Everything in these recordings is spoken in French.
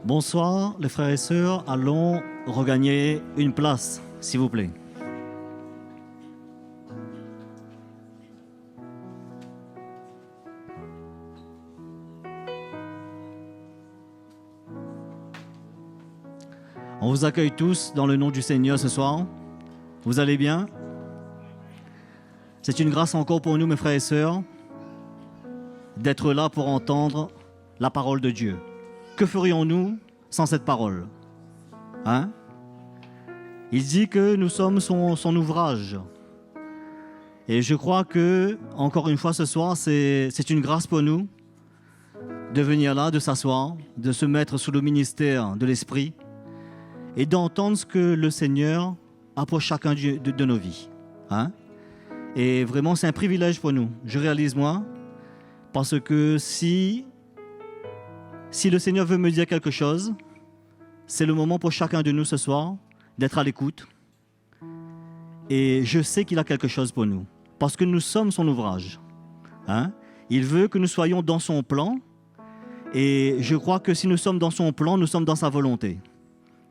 Bonsoir les frères et sœurs, allons regagner une place, s'il vous plaît. On vous accueille tous dans le nom du Seigneur ce soir. Vous allez bien? C'est une grâce encore pour nous, mes frères et sœurs, d'être là pour entendre la parole de Dieu. Que ferions-nous sans cette parole? Hein? Il dit que nous sommes son ouvrage. Et je crois que, encore une fois ce soir, c'est une grâce pour nous de venir là, de s'asseoir, de se mettre sous le ministère de l'Esprit et d'entendre ce que le Seigneur a pour chacun de nos vies. Hein? Et vraiment, c'est un privilège pour nous. Je réalise, moi, parce que si le Seigneur veut me dire quelque chose, c'est le moment pour chacun de nous ce soir d'être à l'écoute. Et je sais qu'il a quelque chose pour nous, parce que nous sommes son ouvrage. Hein? Il veut que nous soyons dans son plan, et je crois que si nous sommes dans son plan, nous sommes dans sa volonté.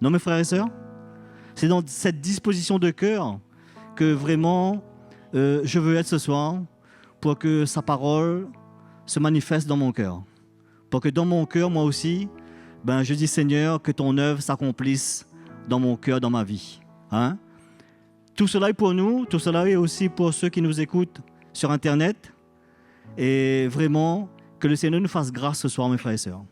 Non, mes frères et sœurs? C'est dans cette disposition de cœur que vraiment je veux être ce soir, pour que sa parole se manifeste dans mon cœur. Pour que dans mon cœur, moi aussi, je dis Seigneur, que ton œuvre s'accomplisse dans mon cœur, dans ma vie. Hein? Tout cela est pour nous, tout cela est aussi pour ceux qui nous écoutent sur Internet. Et vraiment, que le Seigneur nous fasse grâce ce soir, mes frères et sœurs.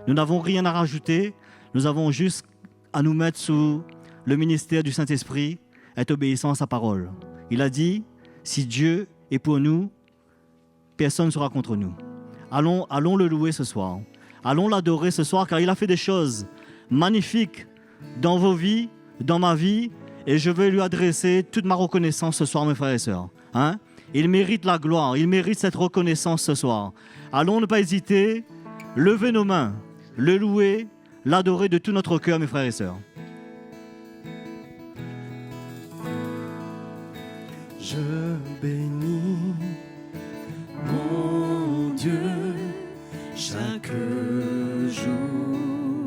Nous n'avons rien à rajouter, nous avons juste à nous mettre sous le ministère du Saint-Esprit, être obéissant à sa parole. Il a dit, si Dieu est pour nous, personne ne sera contre nous. Allons le louer ce soir. Allons l'adorer ce soir, car il a fait des choses magnifiques dans vos vies, dans ma vie, et je veux lui adresser toute ma reconnaissance ce soir, mes frères et sœurs. Hein? Il mérite la gloire, il mérite cette reconnaissance ce soir. Allons ne pas hésiter, lever nos mains, le louer, l'adorer de tout notre cœur, mes frères et sœurs. Je bénis mon Dieu chaque jour.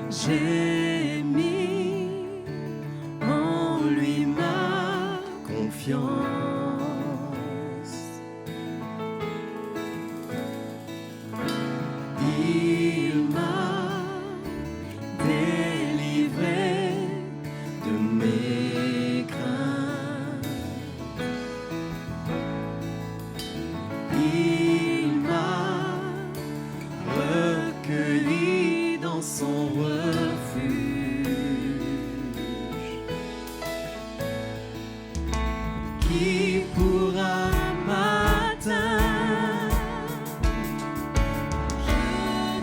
J'ai mis en lui ma confiance. Il m'a délivré de mes craintes. Il m'a recueilli dans son refuge. Qui pourra m'atteindre? Je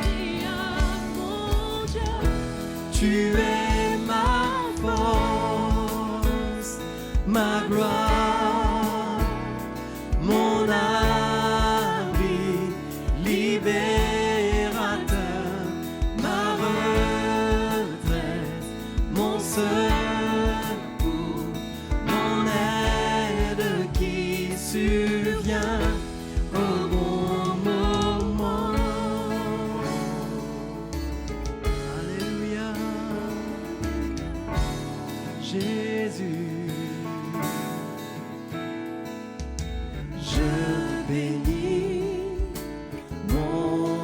dis à mon Dieu, tu es ma force, ma gloire, mon abri, libérateur, ma retraite, mon secours, mon aide qui survient au bon moment. Alléluia, Jésus. Je bénis mon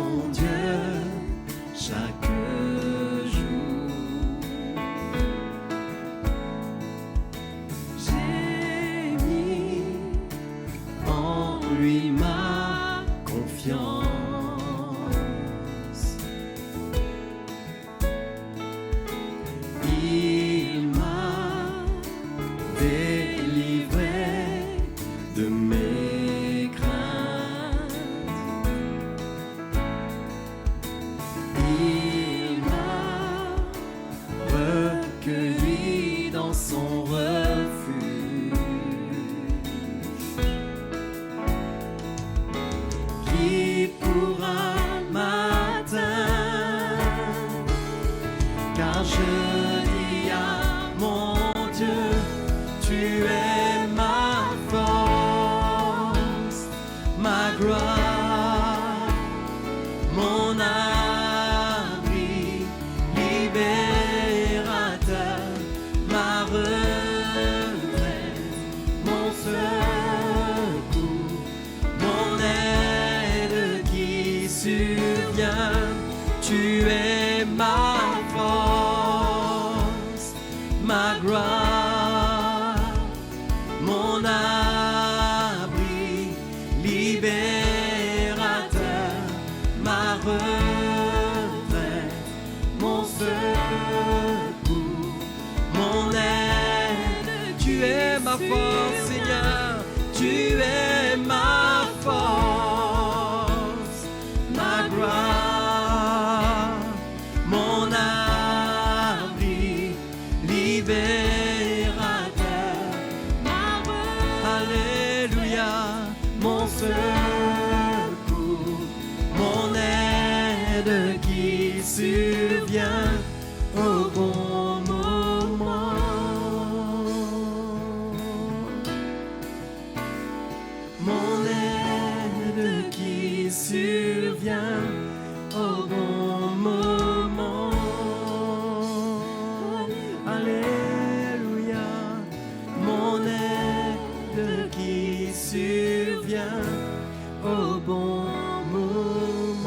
mon abri, libérateur, ma retraite, mon secours, mon aide qui survient. Tu es ma force, ma gloire, mon abri, libérateur, ma retraite, mon secours, mon aide. Tu es ma force, Seigneur, tu es ma force, ma gloire, mon abri, libérateur, ma retraite. Alléluia, mon secours, mon aide qui survient au bon moment. Mon aide qui survient au bon moment. Alléluia, mon aide qui survient au bon moment.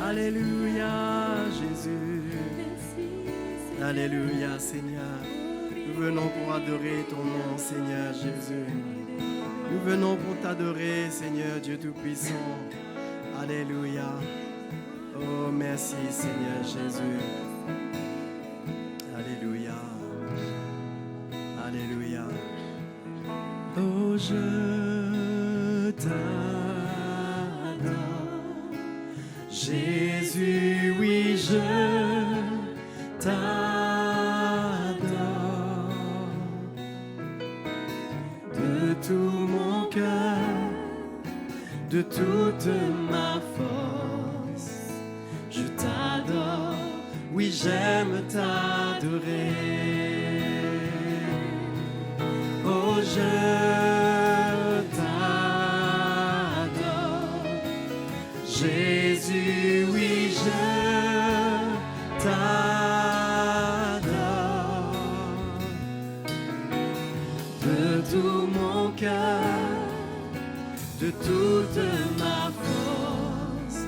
Alléluia, Jésus. Alléluia, Seigneur. Nous venons pour adorer ton nom, Seigneur Jésus. Nous venons pour t'adorer, Seigneur Dieu Tout-Puissant. Alléluia. Oh, merci, Seigneur Jésus. Alléluia. Alléluia. Oh, je t'adore. Jésus, oui, je t'adore. De tout mon cœur, de toute ma force, je t'adore, oui j'aime t'adorer. Oh je t'adore, Jésus, oui je t'adore. De tout mon cœur, de toute ma force,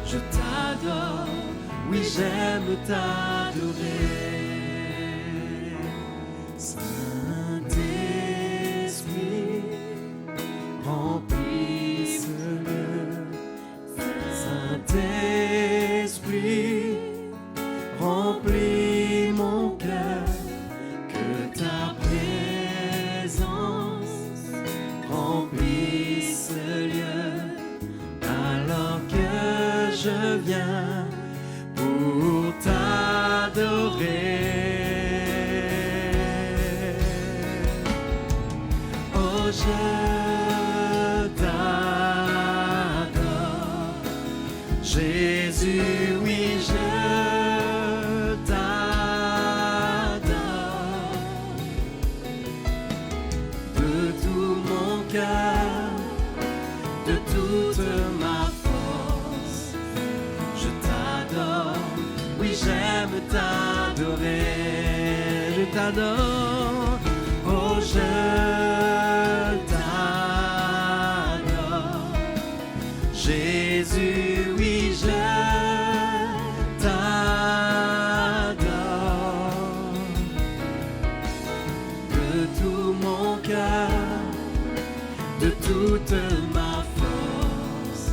je t'adore, oui j'aime t'adorer. Saint-Esprit, remplis ce lieu. Saint-Esprit, remplis mon cœur, que ta présence remplisse ce lieu, alors que je viens pour t'adorer. Oh, je t'adore, Jésus, oui, je t'adore. De tout mon cœur, de toute ma force, je t'adore, oui j'aime t'adorer, je t'adore, oh je t'adore, Jésus, oui je t'adore. De tout mon cœur, de toute ma force,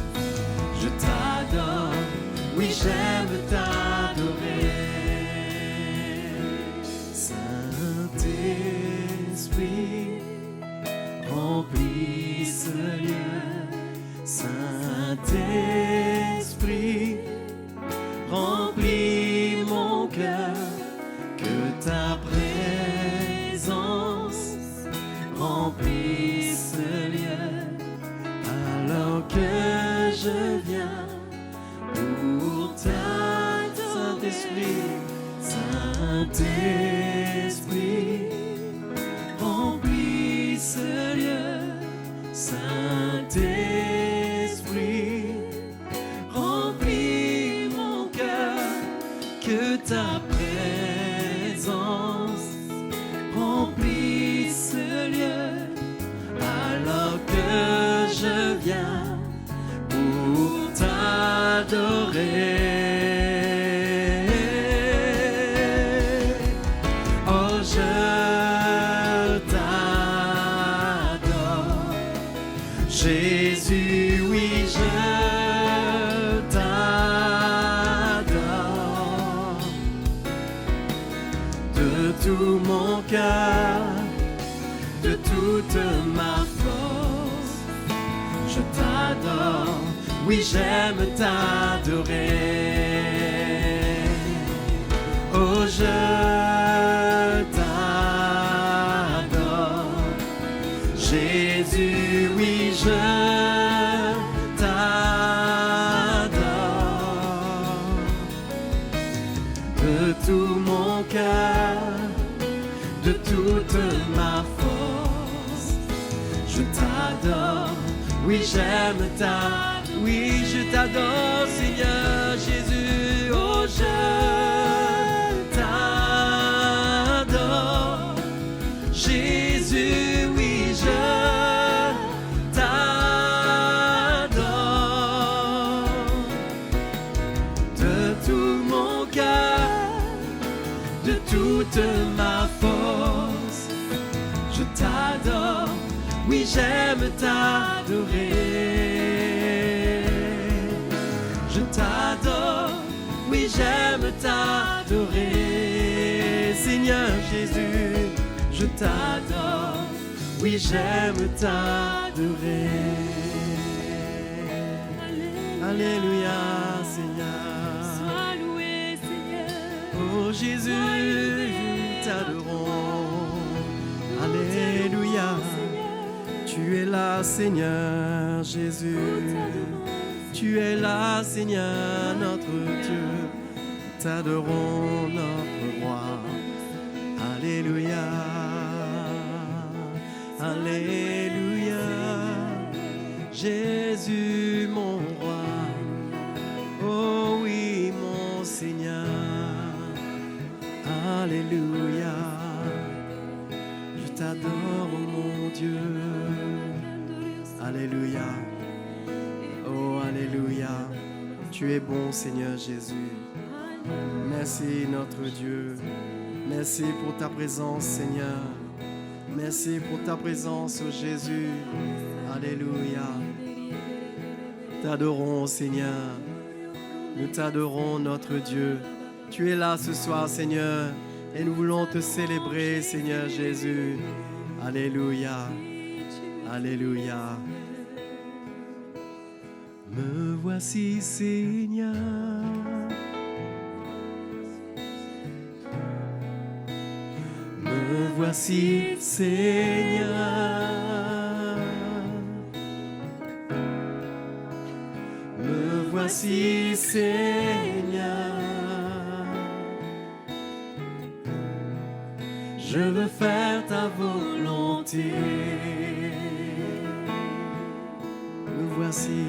je t'adore, oui j'aime t'adorer. Saint-Esprit, remplis ce lieu. Saint-Esprit, remplis mon cœur, que ta présence remplisse ce lieu, alors que je viens pour t'adorer. Saint-Esprit, Saint-Esprit, remplis ce lieu. Saint-Esprit, Oh, je t'adore. Jésus, oui, je t'adore. De tout mon cœur, de toute ma force, je t'adore. Oui, j'aime t'adorer. Oh, je t'adore. Jésus, oui, je t'adore. De tout mon cœur, de toute ma force, je t'adore. Oui, j'aime t'adorer. Oui, je t'adore, Seigneur Jésus. Oh, je t'adore. Jésus, oui, je t'adore. De tout mon cœur, de toute ma force, je t'adore. Oui, j'aime t'adorer. Je t'adore, oui, j'aime t'adorer. Seigneur Jésus, je t'adore. Oui, j'aime t'adorer. Alléluia, Seigneur. Sois loué, Seigneur. Oh Jésus, nous t'adorons. Alléluia. Tu es là, Seigneur Jésus. Tu es là, Seigneur, notre Dieu. T'adorons, notre roi. Alléluia. Alléluia. Jésus, mon roi. Oh oui, mon Seigneur. Alléluia. Je t'adore, mon Dieu. Alléluia. Oh, alléluia. Tu es bon, Seigneur Jésus. Merci, notre Dieu. Merci pour ta présence, Seigneur. Merci pour ta présence, oh Jésus. Alléluia. T'adorons, Seigneur. Nous t'adorons, notre Dieu. Tu es là ce soir, Seigneur. Et nous voulons te célébrer, Seigneur Jésus. Alléluia. Alléluia. Me voici, Seigneur. Me voici, Seigneur. Me voici, Seigneur. Je veux faire ta volonté. Me voici.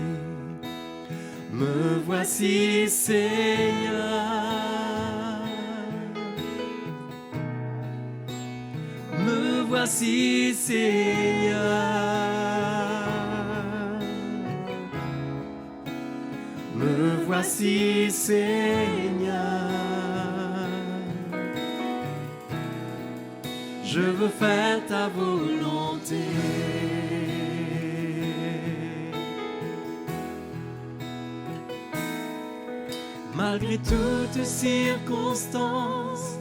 Me voici, Seigneur. Me voici, Seigneur. Me voici, Seigneur. Je veux faire ta volonté. Malgré toutes circonstances,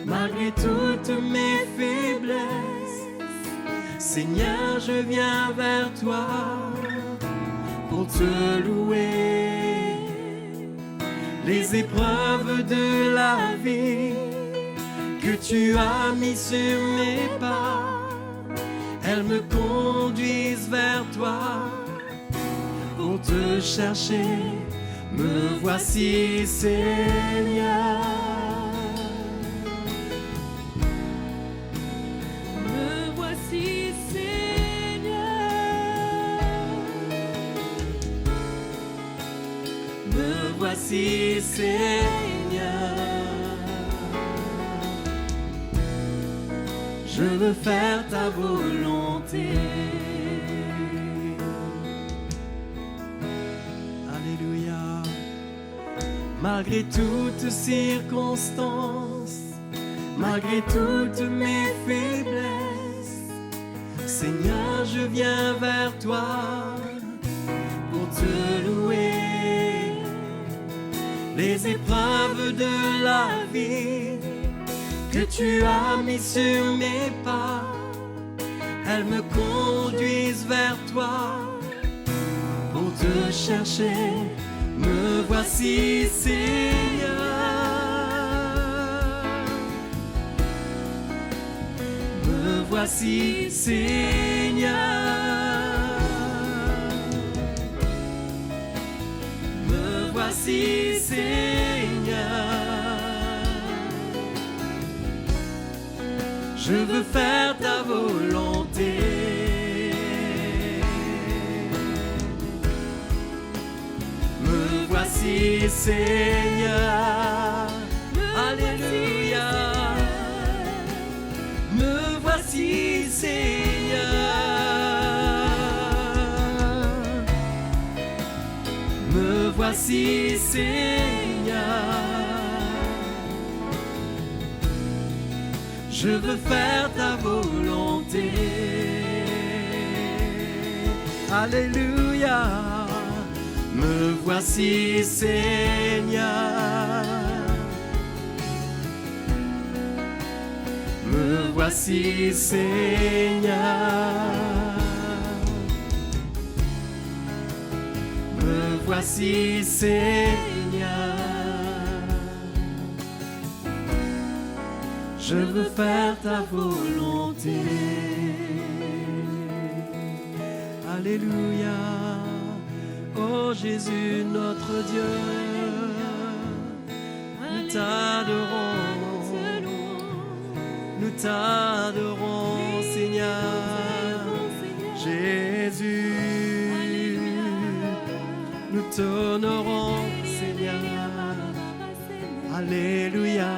malgré toutes mes faiblesses, Seigneur, je viens vers toi pour te louer. Les épreuves de la vie que tu as mis sur mes pas, elles me conduisent vers toi pour te chercher. Me voici, Seigneur. Me voici, Seigneur. Me voici, Seigneur. Je veux faire ta volonté. Alléluia. malgré toutes circonstances, malgré toutes mes faiblesses. Seigneur, je viens vers toi pour te louer. Les épreuves de la vie que tu as mis sur mes pas, elles me conduisent vers toi pour te chercher. Me voici, Seigneur. Me voici, Seigneur. Me voici, Seigneur. Je veux faire ta volonté. Me voici, Seigneur. Alléluia. Me voici, Seigneur. Me voici, Seigneur. Je veux faire ta volonté. Alléluia. Me voici, Seigneur. Me voici, Seigneur. Me voici, Seigneur. Je veux faire ta volonté. Alléluia. Oh Jésus, notre Dieu, nous t'adorons, nous t'adorons, Seigneur. Jésus, nous t'honorons, Seigneur. Alléluia,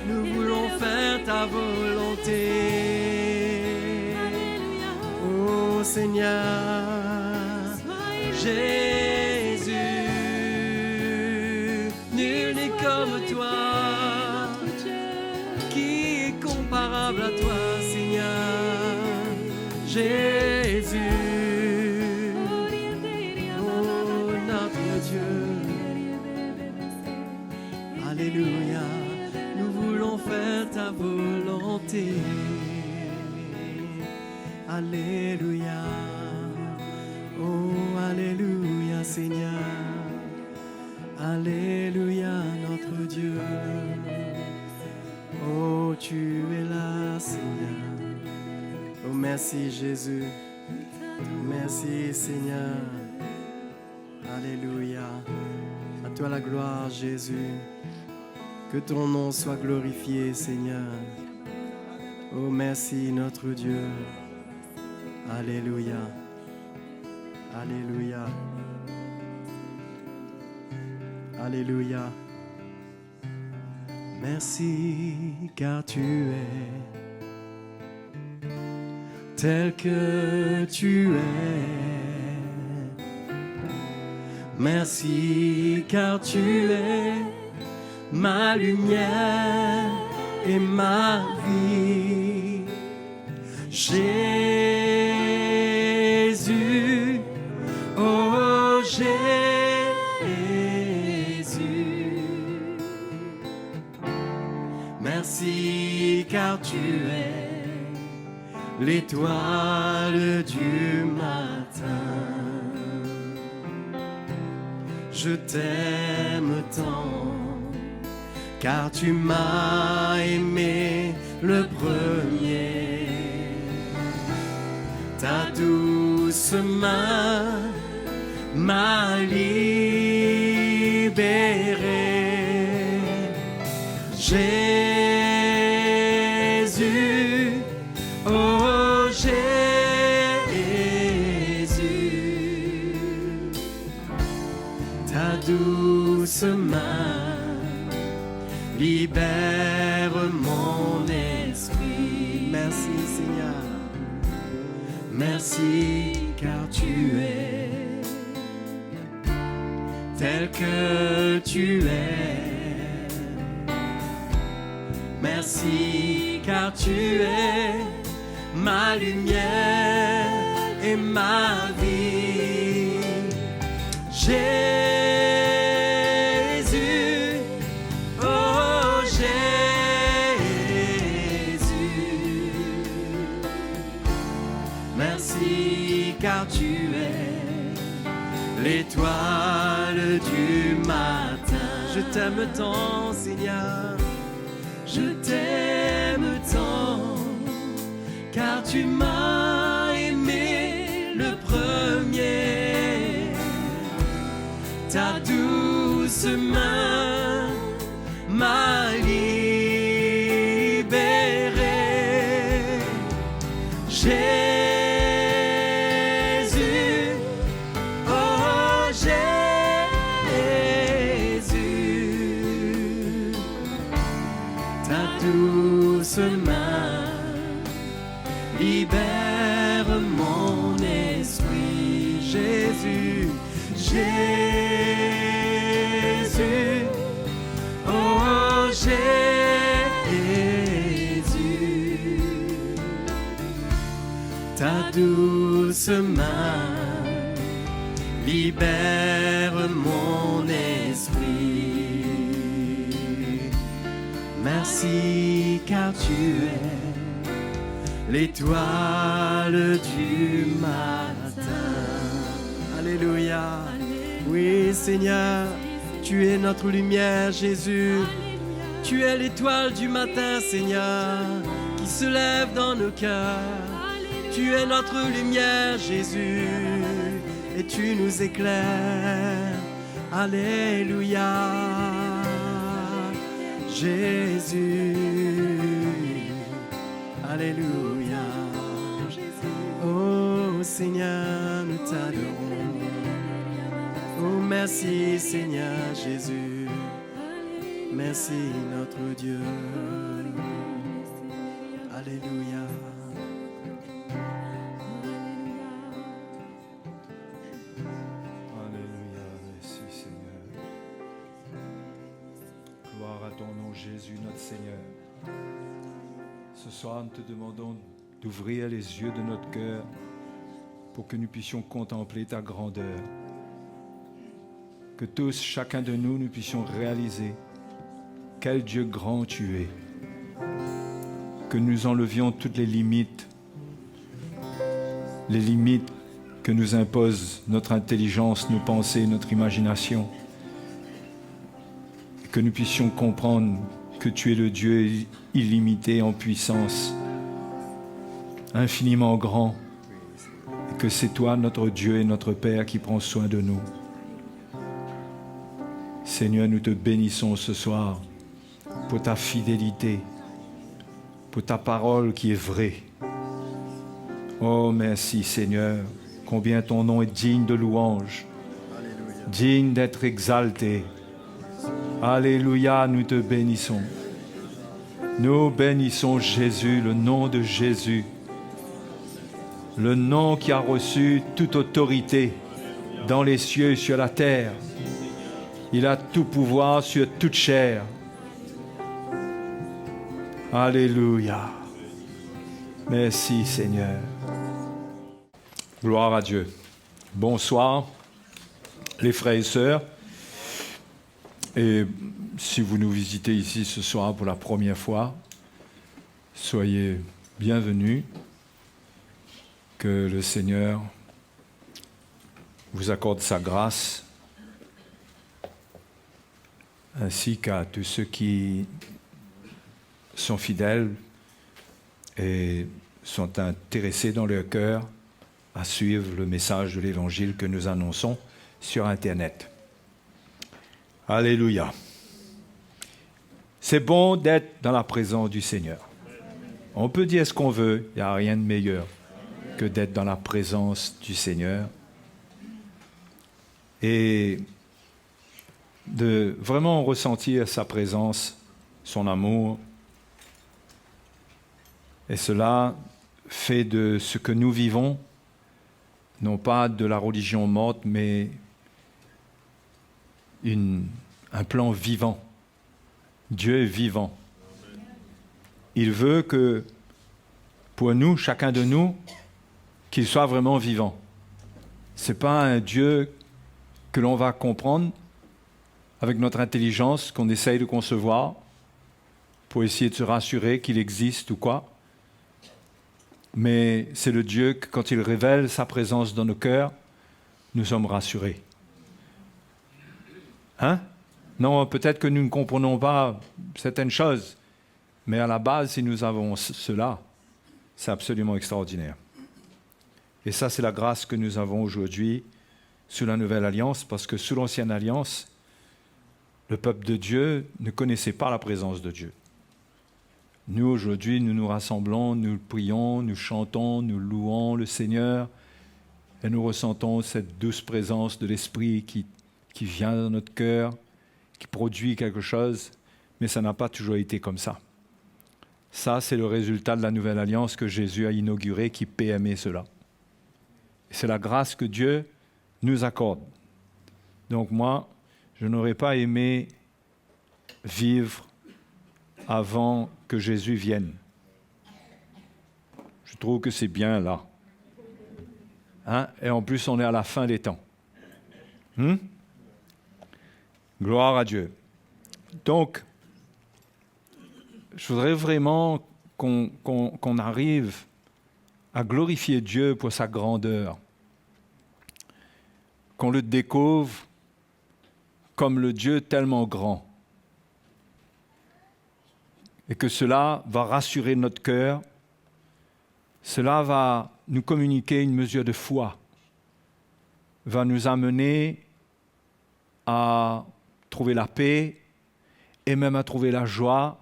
nous voulons faire ta volonté. Oh Seigneur. Jésus, nul n'est comme toi. Qui est comparable à toi, Seigneur? Jésus, oh notre Dieu. Alléluia, nous voulons faire ta volonté. Alléluia. Oh, alléluia, Seigneur. Alléluia, notre Dieu. Oh, tu es là, Seigneur. Oh, merci, Jésus. Merci, Seigneur. Alléluia. À toi la gloire, Jésus. Que ton nom soit glorifié, Seigneur. Oh, merci, notre Dieu. Alléluia. Alléluia. Alléluia. Merci car tu es tel que tu es. Merci car tu es ma lumière et ma vie. Jésus, oh Jésus, merci car tu es l'étoile du matin. Je t'aime tant car tu m'as aimé le premier. Ta douce main m'a libéré. Jésus, oh Jésus, ta douce main libère mon esprit. Merci Seigneur. Merci car tu es tel que tu es. Merci car tu es ma lumière et ma vie. Jésus, oh Jésus, merci car tu es l'étoile du matin. Je t'aime tant, Seigneur, je t'aime tant, car tu m'as aimé le premier. Ta douce main m'a libéré. Jésus, oh Jésus, ta douce main libère mon esprit. Jésus, Jésus, oh Jésus, ta douce main libère mon esprit. Merci car tu es l'étoile du matin. Alléluia. Oui, Seigneur, tu es notre lumière, Jésus. Tu es l'étoile du matin, Seigneur, qui se lève dans nos cœurs. Tu es notre lumière, Jésus, et tu nous éclaires. Alléluia. Jésus. Alléluia. Oh Seigneur, nous t'adorons. Oh merci Seigneur Jésus. Merci notre Dieu. Alléluia. Alléluia, merci Seigneur. Gloire à ton nom Jésus notre Seigneur. Ce soir, nous te demandons d'ouvrir les yeux de notre cœur pour que nous puissions contempler ta grandeur. Que tous, chacun de nous, nous puissions réaliser quel Dieu grand tu es. Que nous enlevions toutes les limites que nous impose notre intelligence, nos pensées, notre imagination. Et que nous puissions comprendre que tu es le Dieu illimité en puissance, infiniment grand, et que c'est toi, notre Dieu et notre Père, qui prends soin de nous. Seigneur, nous te bénissons ce soir pour ta fidélité, pour ta parole qui est vraie. Oh, merci Seigneur, combien ton nom est digne de louange, digne d'être exalté. Alléluia, nous te bénissons. Nous bénissons Jésus, le nom de Jésus, le nom qui a reçu toute autorité dans les cieux et sur la terre. Il a tout pouvoir sur toute chair. Alléluia. Merci Seigneur. Gloire à Dieu. Bonsoir les frères et sœurs. Et si vous nous visitez ici ce soir pour la première fois, soyez bienvenus. Que le Seigneur vous accorde sa grâce, ainsi qu'à tous ceux qui sont fidèles et sont intéressés dans leur cœur à suivre le message de l'Évangile que nous annonçons sur Internet. Alléluia. C'est bon d'être dans la présence du Seigneur. On peut dire ce qu'on veut, il n'y a rien de meilleur que d'être dans la présence du Seigneur et de vraiment ressentir sa présence, son amour. Et cela fait de ce que nous vivons, non pas de la religion morte, mais un plan vivant. Dieu est vivant. Il veut que, pour nous, chacun de nous, qu'il soit vraiment vivant. Ce n'est pas un Dieu que l'on va comprendre avec notre intelligence, qu'on essaye de concevoir, pour essayer de se rassurer qu'il existe ou quoi. Mais c'est le Dieu que, quand il révèle sa présence dans nos cœurs, nous sommes rassurés. Hein? Non, peut-être que nous ne comprenons pas certaines choses, mais à la base, si nous avons cela, c'est absolument extraordinaire. Et ça, c'est la grâce que nous avons aujourd'hui sous la Nouvelle Alliance, parce que sous l'Ancienne Alliance, le peuple de Dieu ne connaissait pas la présence de Dieu. Nous, aujourd'hui, nous nous rassemblons, nous prions, nous chantons, nous louons le Seigneur et nous ressentons cette douce présence de l'Esprit qui vient dans notre cœur, qui produit quelque chose, mais ça n'a pas toujours été comme ça. Ça, c'est le résultat de la Nouvelle Alliance que Jésus a inaugurée, qui permet cela. Et c'est la grâce que Dieu nous accorde. Donc moi, je n'aurais pas aimé vivre avant que Jésus vienne. Je trouve que c'est bien là. Hein? Et en plus, on est à la fin des temps. Gloire à Dieu. Donc, je voudrais vraiment qu'on arrive à glorifier Dieu pour sa grandeur. Qu'on le découvre comme le Dieu tellement grand. Et que cela va rassurer notre cœur, cela va nous communiquer une mesure de foi, va nous amener à trouver la paix et même à trouver la joie,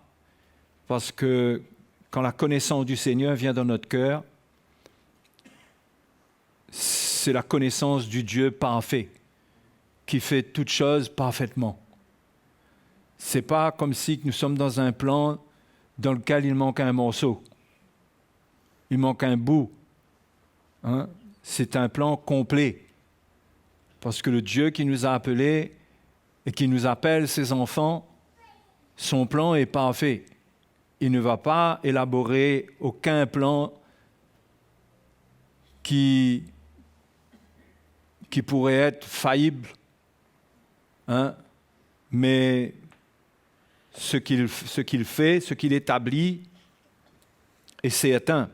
parce que quand la connaissance du Seigneur vient dans notre cœur, c'est la connaissance du Dieu parfait, qui fait toutes choses parfaitement. Ce n'est pas comme si nous sommes dans un plan dans lequel il manque un morceau, il manque un bout. Hein? C'est un plan complet. Parce que le Dieu qui nous a appelés et qui nous appelle ses enfants, son plan est parfait. Il ne va pas élaborer aucun plan qui pourrait être faillible. Hein? Mais ce qu'il fait, ce qu'il établit, est certain.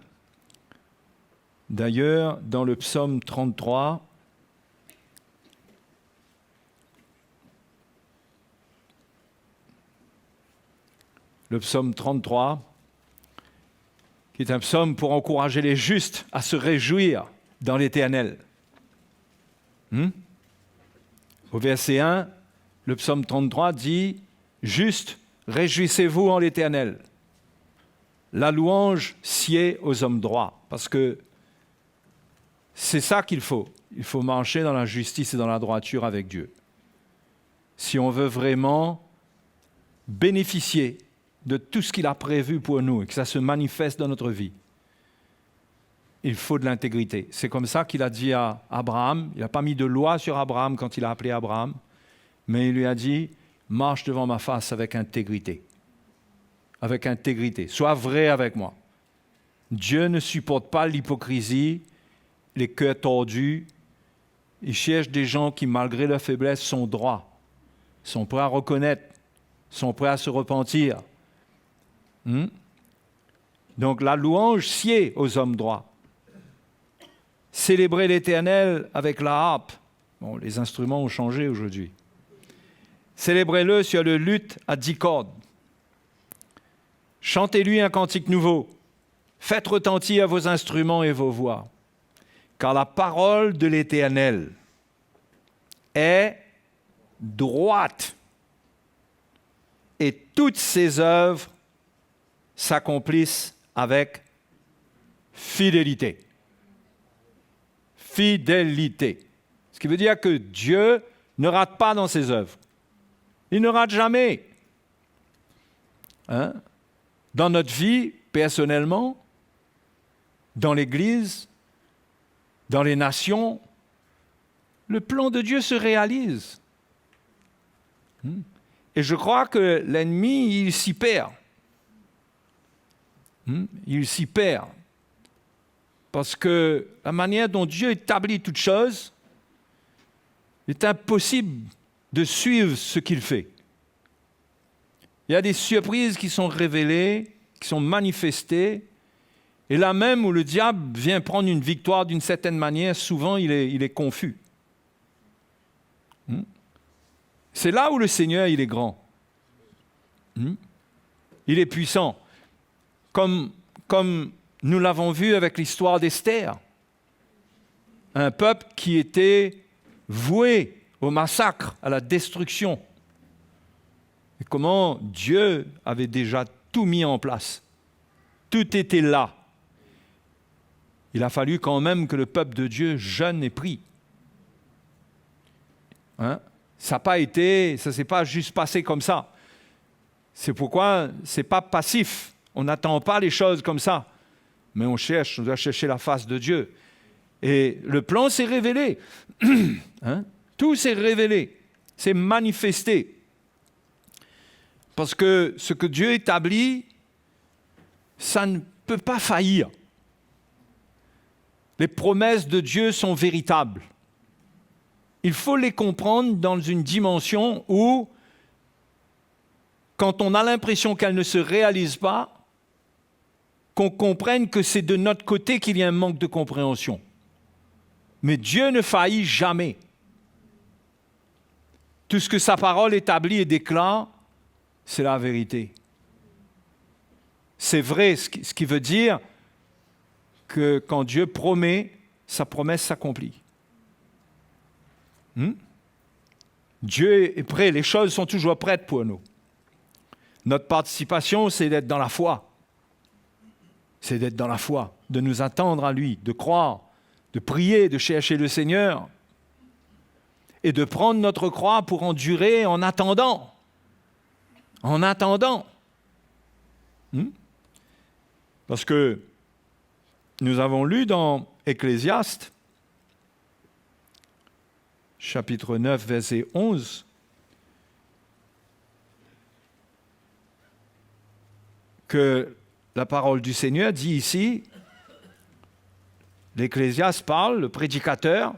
D'ailleurs, dans le psaume 33, qui est un psaume pour encourager les justes à se réjouir dans l'Éternel. Au verset 1, le psaume 33 dit « Juste, réjouissez-vous en l'Éternel. La louange sied aux hommes droits. » Parce que c'est ça qu'il faut. Il faut marcher dans la justice et dans la droiture avec Dieu. Si on veut vraiment bénéficier de tout ce qu'il a prévu pour nous et que ça se manifeste dans notre vie, il faut de l'intégrité. C'est comme ça qu'il a dit à Abraham. Il n'a pas mis de loi sur Abraham quand il a appelé Abraham, mais il lui a dit « Marche devant ma face avec intégrité. » Avec intégrité. Sois vrai avec moi. Dieu ne supporte pas l'hypocrisie, les cœurs tordus. Il cherche des gens qui, malgré leur faiblesse, sont droits, sont prêts à reconnaître, sont prêts à se repentir. Donc la louange sied aux hommes droits. Célébrer l'Éternel avec la harpe. Bon, les instruments ont changé aujourd'hui. Célébrez-le sur le luth à 10 cordes. Chantez-lui un cantique nouveau. Faites retentir vos instruments et vos voix. Car la parole de l'Éternel est droite et toutes ses œuvres s'accomplissent avec fidélité. Fidélité. Ce qui veut dire que Dieu ne rate pas dans ses œuvres. Il ne rate jamais. Hein? Dans notre vie, personnellement, dans l'Église, dans les nations, le plan de Dieu se réalise. Et je crois que l'ennemi, il s'y perd. Il s'y perd. Parce que la manière dont Dieu établit toutes choses, il est impossible de suivre ce qu'il fait. Il y a des surprises qui sont révélées, qui sont manifestées, et là même où le diable vient prendre une victoire d'une certaine manière, souvent il est confus. C'est là où le Seigneur, il est grand. Il est puissant. Comme nous l'avons vu avec l'histoire d'Esther. Un peuple qui était voué au massacre, à la destruction. Et comment Dieu avait déjà tout mis en place. Tout était là. Il a fallu quand même que le peuple de Dieu jeûne et prie. Ça ne s'est pas juste passé comme ça. C'est pourquoi ce n'est pas passif. On n'attend pas les choses comme ça. Mais on doit chercher la face de Dieu. Et le plan s'est révélé. Tout s'est révélé. C'est manifesté. Parce que ce que Dieu établit, ça ne peut pas faillir. Les promesses de Dieu sont véritables. Il faut les comprendre dans une dimension où, quand on a l'impression qu'elles ne se réalisent pas, qu'on comprenne que c'est de notre côté qu'il y a un manque de compréhension. Mais Dieu ne faillit jamais. Tout ce que sa parole établit et déclare, c'est la vérité. C'est vrai, ce qui veut dire que quand Dieu promet, sa promesse s'accomplit. Dieu est prêt, les choses sont toujours prêtes pour nous. Notre participation, c'est d'être dans la foi. C'est d'être dans la foi, de nous attendre à lui, de croire, de prier, de chercher le Seigneur et de prendre notre croix pour endurer en attendant. En attendant. Parce que nous avons lu dans Ecclésiaste, chapitre 9, verset 11, que la parole du Seigneur dit ici, l'Ecclésiaste parle, le prédicateur,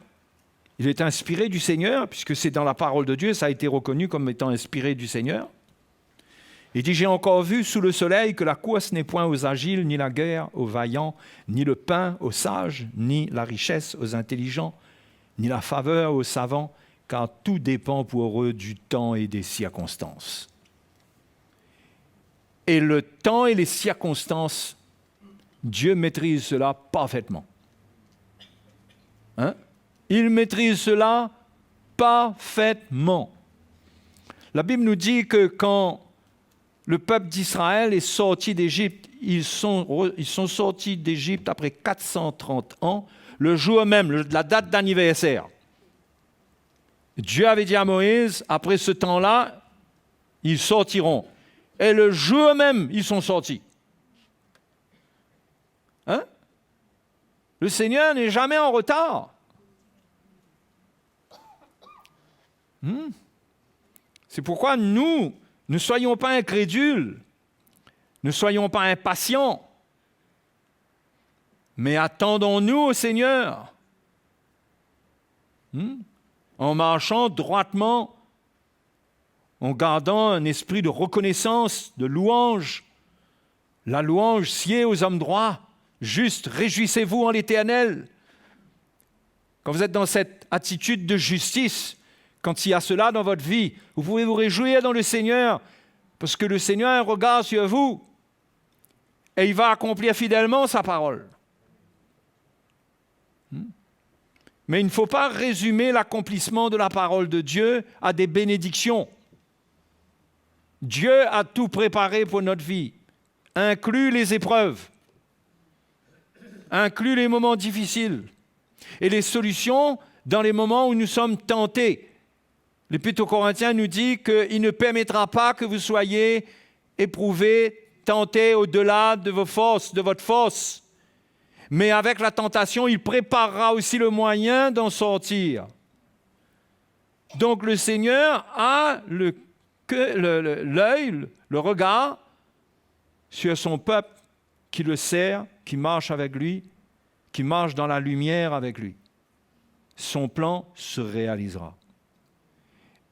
il est inspiré du Seigneur, puisque c'est dans la parole de Dieu, ça a été reconnu comme étant inspiré du Seigneur. Il dit, j'ai encore vu sous le soleil que la course n'est point aux agiles, ni la guerre aux vaillants, ni le pain aux sages, ni la richesse aux intelligents, ni la faveur aux savants, car tout dépend pour eux du temps et des circonstances. Et le temps et les circonstances, Dieu maîtrise cela parfaitement. Il maîtrise cela parfaitement. La Bible nous dit que quand le peuple d'Israël est sorti d'Égypte, ils sont sortis d'Égypte après 430 ans, le jour même, la date d'anniversaire. Dieu avait dit à Moïse, après ce temps-là, ils sortiront. Et le jour même, ils sont sortis. Le Seigneur n'est jamais en retard. C'est pourquoi nous ne soyons pas incrédules, ne soyons pas impatients, mais attendons-nous au Seigneur, en marchant droitement, en gardant un esprit de reconnaissance, de louange. La louange sied aux hommes droits, justes, réjouissez-vous en l'Éternel. Quand vous êtes dans cette attitude de justice, quand il y a cela dans votre vie, vous pouvez vous réjouir dans le Seigneur, parce que le Seigneur a un regard sur vous, et il va accomplir fidèlement sa parole. Mais il ne faut pas résumer l'accomplissement de la parole de Dieu à des bénédictions. Dieu a tout préparé pour notre vie, inclus les épreuves, inclus les moments difficiles et les solutions dans les moments où nous sommes tentés. L'Épître aux Corinthiens nous dit qu'il ne permettra pas que vous soyez éprouvés, tentés au-delà de vos forces, de votre force. Mais avec la tentation, il préparera aussi le moyen d'en sortir. Donc le Seigneur a le que l'œil, le regard sur son peuple qui le sert, qui marche avec lui, qui marche dans la lumière avec lui. Son plan se réalisera.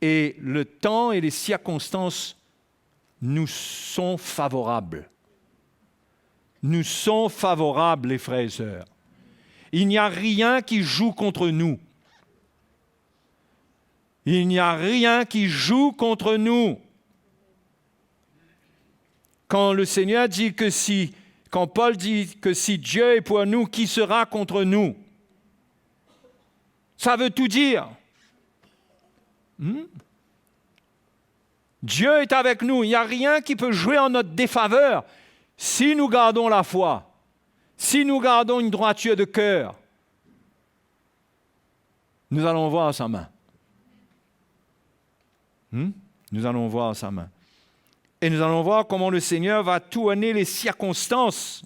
Et le temps et les circonstances nous sont favorables. Nous sont favorables, les frères et sœurs. Il n'y a rien qui joue contre nous. Il n'y a rien qui joue contre nous. Quand le Seigneur dit que quand Paul dit que si Dieu est pour nous, qui sera contre nous? Ça veut tout dire. Dieu est avec nous. Il n'y a rien qui peut jouer en notre défaveur si nous gardons la foi, si nous gardons une droiture de cœur. Nous allons voir sa main. Nous allons voir sa main. Et nous allons voir comment le Seigneur va tourner les circonstances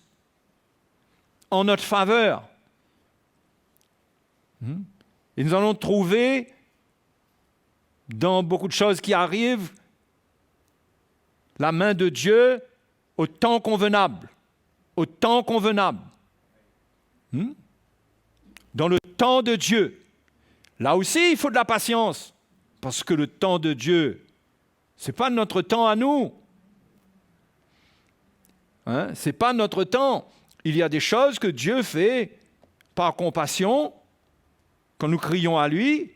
en notre faveur. Et nous allons trouver dans beaucoup de choses qui arrivent la main de Dieu au temps convenable. Au temps convenable. Dans le temps de Dieu. Là aussi, il faut de la patience. Parce que le temps de Dieu, ce n'est pas notre temps à nous. Ce n'est pas notre temps. Il y a des choses que Dieu fait par compassion quand nous crions à lui.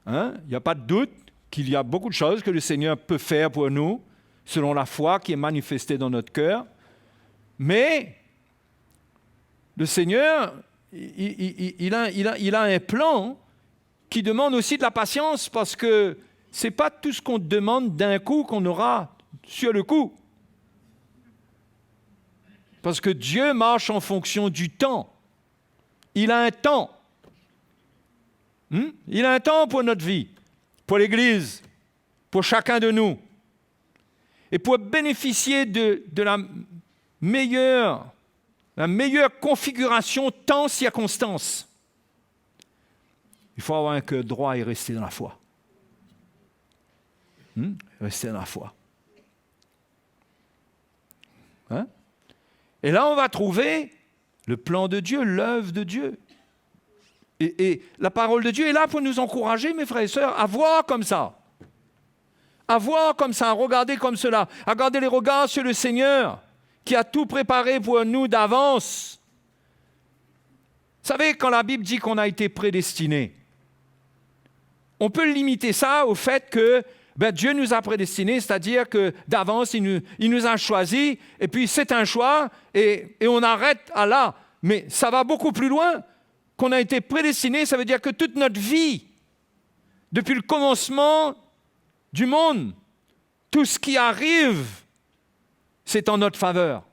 Il n'y a pas de doute qu'il y a beaucoup de choses que le Seigneur peut faire pour nous selon la foi qui est manifestée dans notre cœur. Mais le Seigneur, il a un plan qui demande aussi de la patience parce que ce n'est pas tout ce qu'on demande d'un coup qu'on aura sur le coup. Parce que Dieu marche en fonction du temps. Il a un temps. Il a un temps pour notre vie, pour l'Église, pour chacun de nous. Et pour bénéficier de la meilleure configuration temps-circonstance, il faut avoir un cœur droit et rester dans la foi. Rester dans la foi. Et là, on va trouver le plan de Dieu, l'œuvre de Dieu. Et la parole de Dieu est là pour nous encourager, mes frères et sœurs, à voir comme ça. À voir comme ça, à regarder comme cela. À garder les regards sur le Seigneur, qui a tout préparé pour nous d'avance. Vous savez, quand la Bible dit qu'on a été prédestinés, on peut limiter ça au fait que Dieu nous a prédestinés, c'est-à-dire que d'avance, il nous a choisis, et puis c'est un choix, et on arrête à là. Mais ça va beaucoup plus loin. Qu'on a été prédestinés, ça veut dire que toute notre vie, depuis le commencement du monde, tout ce qui arrive, c'est en notre faveur.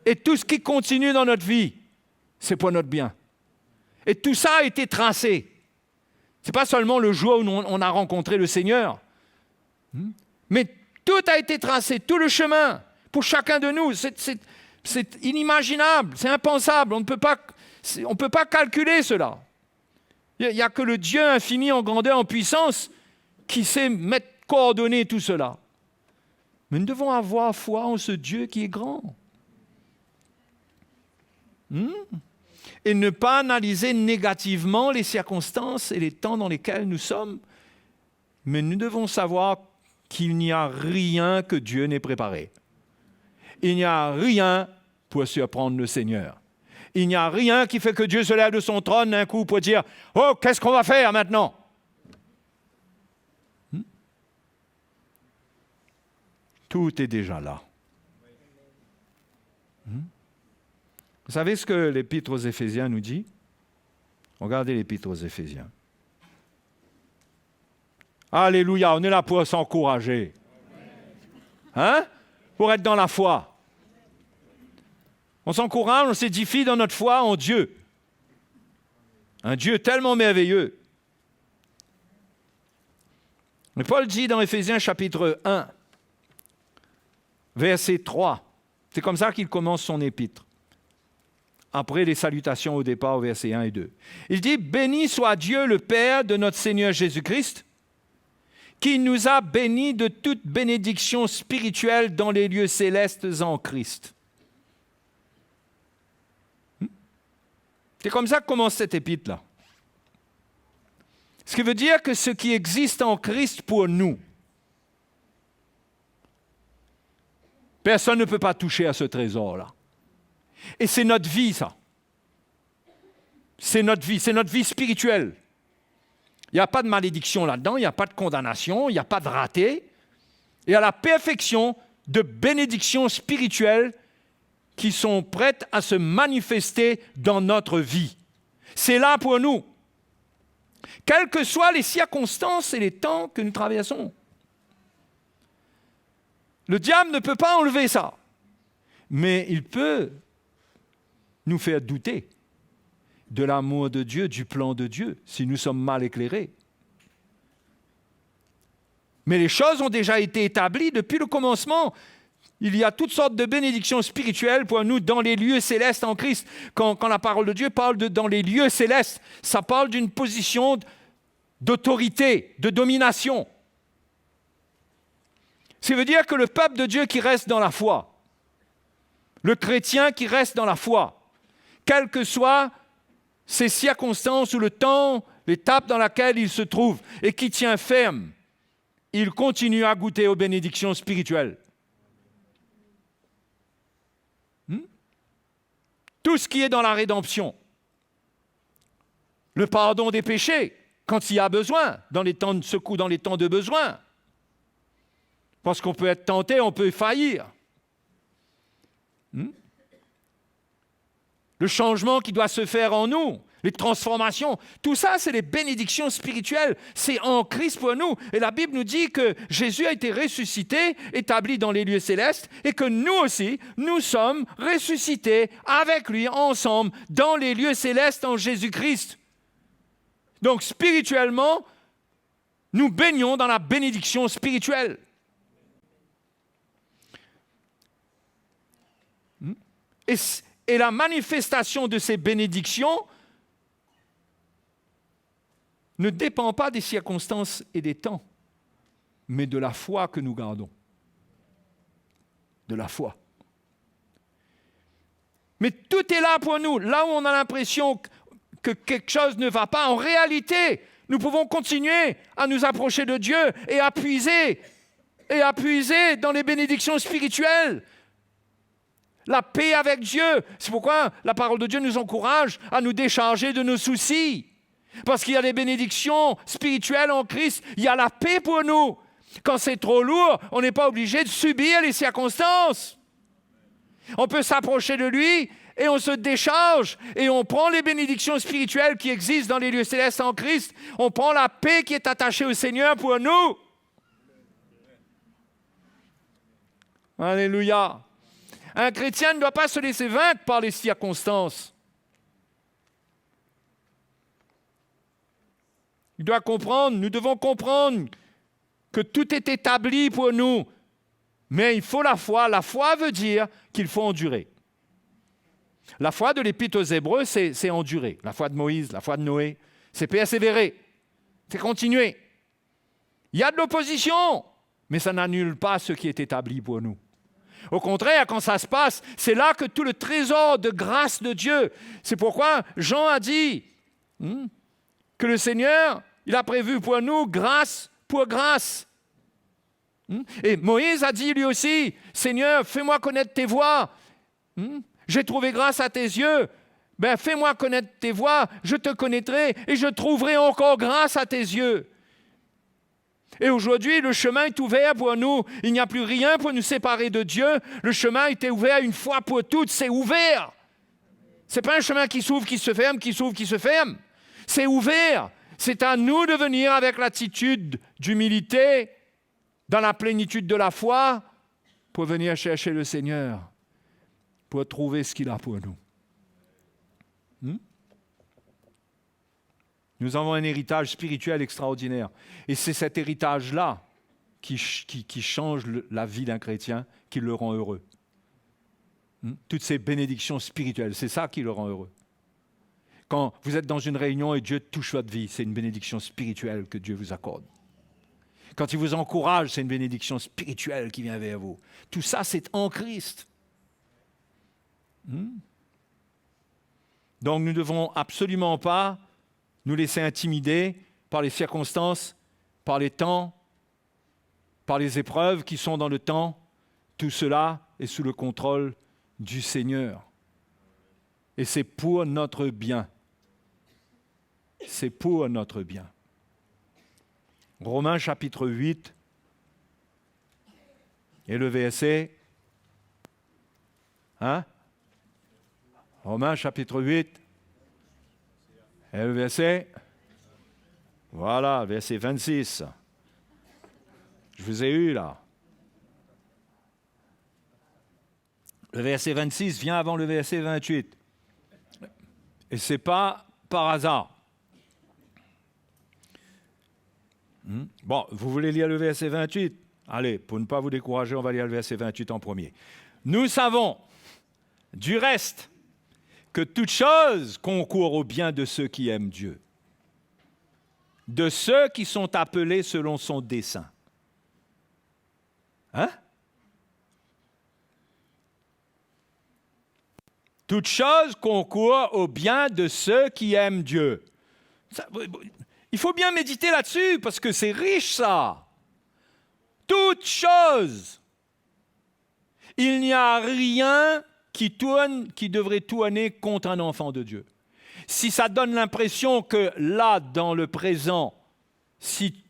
Et tout ce qui continue dans notre vie, c'est pour notre bien. Et tout ça a été tracé. Ce n'est pas seulement le jour où on a rencontré le Seigneur, mais tout a été tracé, tout le chemin, pour chacun de nous. C'est inimaginable, c'est impensable, on ne peut pas calculer cela. Il n'y a que le Dieu infini en grandeur, en puissance, qui sait coordonner tout cela. Mais nous devons avoir foi en ce Dieu qui est grand. Et ne pas analyser négativement les circonstances et les temps dans lesquels nous sommes. Mais nous devons savoir qu'il n'y a rien que Dieu n'ait préparé. Il n'y a rien pour surprendre le Seigneur. Il n'y a rien qui fait que Dieu se lève de son trône d'un coup pour dire « Oh, qu'est-ce qu'on va faire maintenant ?» Tout est déjà là. Vous savez ce que l'Épître aux Éphésiens nous dit? Regardez l'Épître aux Éphésiens. Alléluia, on est là pour s'encourager. Pour être dans la foi. On s'encourage, on s'édifie dans notre foi en Dieu. Un Dieu tellement merveilleux. Mais Paul dit dans Éphésiens chapitre 1, verset 3, c'est comme ça qu'il commence son épître. Après les salutations au départ, au verset 1 et 2. Il dit « Béni soit Dieu le Père de notre Seigneur Jésus-Christ, qui nous a bénis de toute bénédiction spirituelle dans les lieux célestes en Christ. C'est comme ça que commence cette épître-là. Ce qui veut dire que ce qui existe en Christ pour nous, personne ne peut pas toucher à ce trésor-là. Et c'est notre vie, ça. C'est notre vie spirituelle. Il n'y a pas de malédiction là-dedans, il n'y a pas de condamnation, il n'y a pas de raté. Il y a la perfection de bénédictions spirituelles qui sont prêtes à se manifester dans notre vie. C'est là pour nous. Quelles que soient les circonstances et les temps que nous traversons. Le diable ne peut pas enlever ça. Mais il peut nous faire douter de l'amour de Dieu, du plan de Dieu, si nous sommes mal éclairés. Mais les choses ont déjà été établies depuis le commencement. Il y a toutes sortes de bénédictions spirituelles pour nous dans les lieux célestes en Christ. Quand la parole de Dieu parle de dans les lieux célestes, ça parle d'une position d'autorité, de domination. Ça veut dire que le peuple de Dieu qui reste dans la foi, le chrétien qui reste dans la foi, quelles que soient ces circonstances ou le temps, l'étape dans laquelle il se trouve, et qui tient ferme, il continue à goûter aux bénédictions spirituelles. Tout ce qui est dans la rédemption, le pardon des péchés, quand il y a besoin, dans les temps de secours, dans les temps de besoin, parce qu'on peut être tenté, on peut faillir. Le changement qui doit se faire en nous, les transformations, tout ça, c'est les bénédictions spirituelles. C'est en Christ pour nous. Et la Bible nous dit que Jésus a été ressuscité, établi dans les lieux célestes, et que nous aussi, nous sommes ressuscités avec lui, ensemble, dans les lieux célestes en Jésus-Christ. Donc, spirituellement, nous baignons dans la bénédiction spirituelle. Et la manifestation de ces bénédictions ne dépend pas des circonstances et des temps, mais de la foi que nous gardons. De la foi. Mais tout est là pour nous. Là où on a l'impression que quelque chose ne va pas, en réalité, nous pouvons continuer à nous approcher de Dieu et à puiser dans les bénédictions spirituelles. La paix avec Dieu. C'est pourquoi la parole de Dieu nous encourage à nous décharger de nos soucis. Parce qu'il y a des bénédictions spirituelles en Christ. Il y a la paix pour nous. Quand c'est trop lourd, on n'est pas obligé de subir les circonstances. On peut s'approcher de lui et on se décharge et on prend les bénédictions spirituelles qui existent dans les lieux célestes en Christ. On prend la paix qui est attachée au Seigneur pour nous. Alléluia. Un chrétien ne doit pas se laisser vaincre par les circonstances. Il doit comprendre, nous devons comprendre que tout est établi pour nous. Mais il faut la foi. La foi veut dire qu'il faut endurer. La foi de l'Épître aux Hébreux, c'est endurer. La foi de Moïse, la foi de Noé, c'est persévérer. C'est continuer. Il y a de l'opposition, mais ça n'annule pas ce qui est établi pour nous. Au contraire, quand ça se passe, c'est là que tout le trésor de grâce de Dieu. C'est pourquoi Jean a dit que le Seigneur, il a prévu pour nous grâce pour grâce. Et Moïse a dit lui aussi, Seigneur, fais-moi connaître tes voies. J'ai trouvé grâce à tes yeux. Ben, fais-moi connaître tes voies, je te connaîtrai et je trouverai encore grâce à tes yeux. Et aujourd'hui, le chemin est ouvert pour nous. Il n'y a plus rien pour nous séparer de Dieu. Le chemin était ouvert une fois pour toutes. C'est ouvert. Ce n'est pas un chemin qui s'ouvre, qui se ferme, qui s'ouvre, qui se ferme. C'est ouvert. C'est à nous de venir avec l'attitude d'humilité, dans la plénitude de la foi, pour venir chercher le Seigneur, pour trouver ce qu'il a pour nous. Nous avons un héritage spirituel extraordinaire. Et c'est cet héritage-là qui change la vie d'un chrétien, qui le rend heureux. Toutes ces bénédictions spirituelles, c'est ça qui le rend heureux. Quand vous êtes dans une réunion et Dieu touche votre vie, c'est une bénédiction spirituelle que Dieu vous accorde. Quand il vous encourage, c'est une bénédiction spirituelle qui vient vers vous. Tout ça, c'est en Christ. Donc, nous ne devons absolument pas nous laisser intimider par les circonstances, par les temps, par les épreuves qui sont dans le temps. Tout cela est sous le contrôle du Seigneur. Et c'est pour notre bien. C'est pour notre bien. Romains chapitre 8 et le verset. Romains chapitre 8 et le verset. Voilà, verset 26. Je vous ai eu là. Le verset 26 vient avant le verset 28. Et ce n'est pas par hasard. Bon, vous voulez lire le verset 28? Allez, pour ne pas vous décourager, on va lire le verset 28 en premier. Nous savons, du reste, que toute chose concourt au bien de ceux qui aiment Dieu, de ceux qui sont appelés selon son dessein. Toute chose concourt au bien de ceux qui aiment Dieu. Il faut bien méditer là-dessus, parce que c'est riche, ça. Toute chose. Il n'y a rien qui devrait tourner contre un enfant de Dieu. Si ça donne l'impression que là, dans le présent, si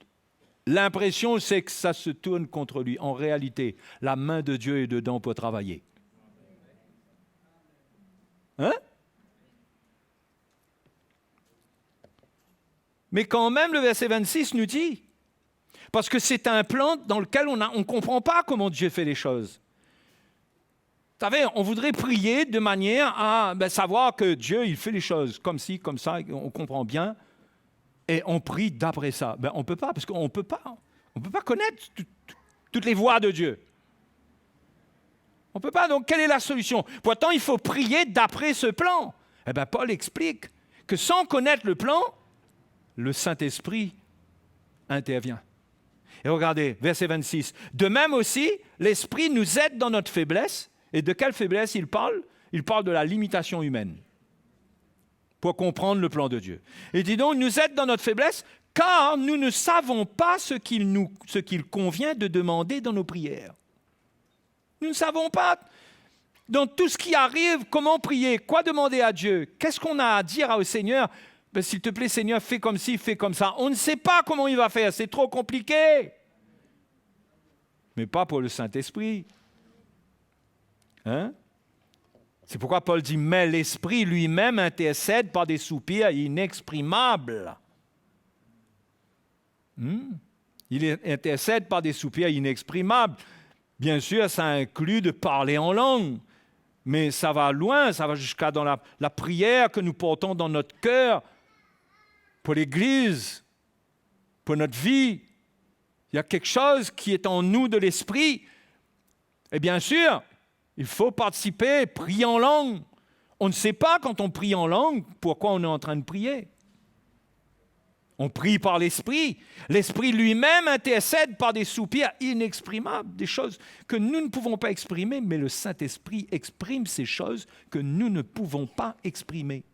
l'impression c'est que ça se tourne contre lui, en réalité, la main de Dieu est dedans pour travailler. Mais quand même, le verset 26 nous dit, parce que c'est un plan dans lequel on ne comprend pas comment Dieu fait les choses. Vous savez, on voudrait prier de manière à savoir que Dieu, il fait les choses comme ci, comme ça, on comprend bien, et on prie d'après ça. On ne peut pas, parce qu'on ne peut pas connaître toutes les voies de Dieu. On ne peut pas, donc quelle est la solution? Pourtant, il faut prier d'après ce plan. Paul explique que sans connaître le plan, le Saint-Esprit intervient. Et regardez, verset 26. De même aussi, l'Esprit nous aide dans notre faiblesse. Et de quelle faiblesse il parle? Il parle de la limitation humaine pour comprendre le plan de Dieu. Il dit donc, il nous aide dans notre faiblesse, car nous ne savons pas ce qu'il convient de demander dans nos prières. Nous ne savons pas, dans tout ce qui arrive, comment prier, quoi demander à Dieu, qu'est-ce qu'on a à dire au Seigneur? S'il te plaît, Seigneur, fais comme ci, fais comme ça. On ne sait pas comment il va faire, c'est trop compliqué. Mais pas pour le Saint-Esprit. C'est pourquoi Paul dit, mais l'Esprit lui-même intercède par des soupirs inexprimables. Il intercède par des soupirs inexprimables. Bien sûr, ça inclut de parler en langue, mais ça va loin, ça va jusqu'à dans la prière que nous portons dans notre cœur, pour l'Église, pour notre vie. Il y a quelque chose qui est en nous de l'Esprit. Et bien sûr, il faut participer, prier en langue. On ne sait pas quand on prie en langue pourquoi on est en train de prier. On prie par l'Esprit. L'Esprit lui-même intercède par des soupirs inexprimables, des choses que nous ne pouvons pas exprimer, mais le Saint-Esprit exprime ces choses que nous ne pouvons pas exprimer.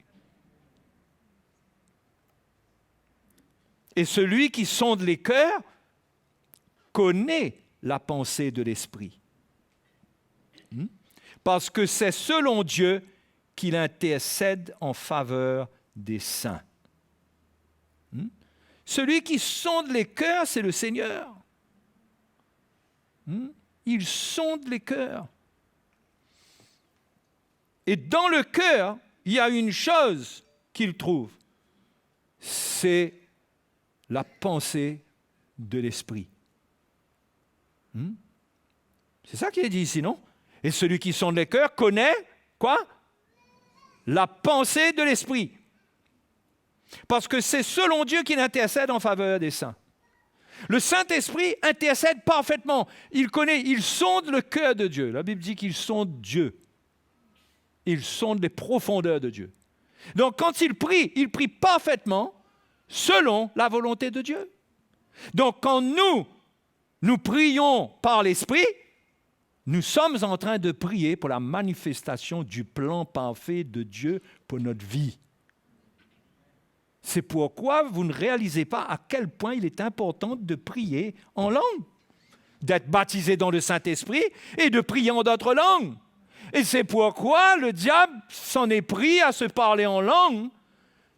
Et celui qui sonde les cœurs connaît la pensée de l'Esprit. Parce que c'est selon Dieu qu'il intercède en faveur des saints. Celui qui sonde les cœurs, c'est le Seigneur. Il sonde les cœurs. Et dans le cœur, il y a une chose qu'il trouve. C'est la pensée de l'Esprit. C'est ça qui est dit ici, non? Et celui qui sonde les cœurs connaît, quoi? La pensée de l'Esprit. Parce que c'est selon Dieu qu'il intercède en faveur des saints. Le Saint-Esprit intercède parfaitement. Il connaît, il sonde le cœur de Dieu. La Bible dit qu'il sonde Dieu. Il sonde les profondeurs de Dieu. Donc quand il prie parfaitement selon la volonté de Dieu. Donc quand nous, nous prions par l'Esprit, nous sommes en train de prier pour la manifestation du plan parfait de Dieu pour notre vie. C'est pourquoi vous ne réalisez pas à quel point il est important de prier en langue, d'être baptisé dans le Saint-Esprit et de prier en d'autres langues. Et c'est pourquoi le diable s'en est pris à se parler en langue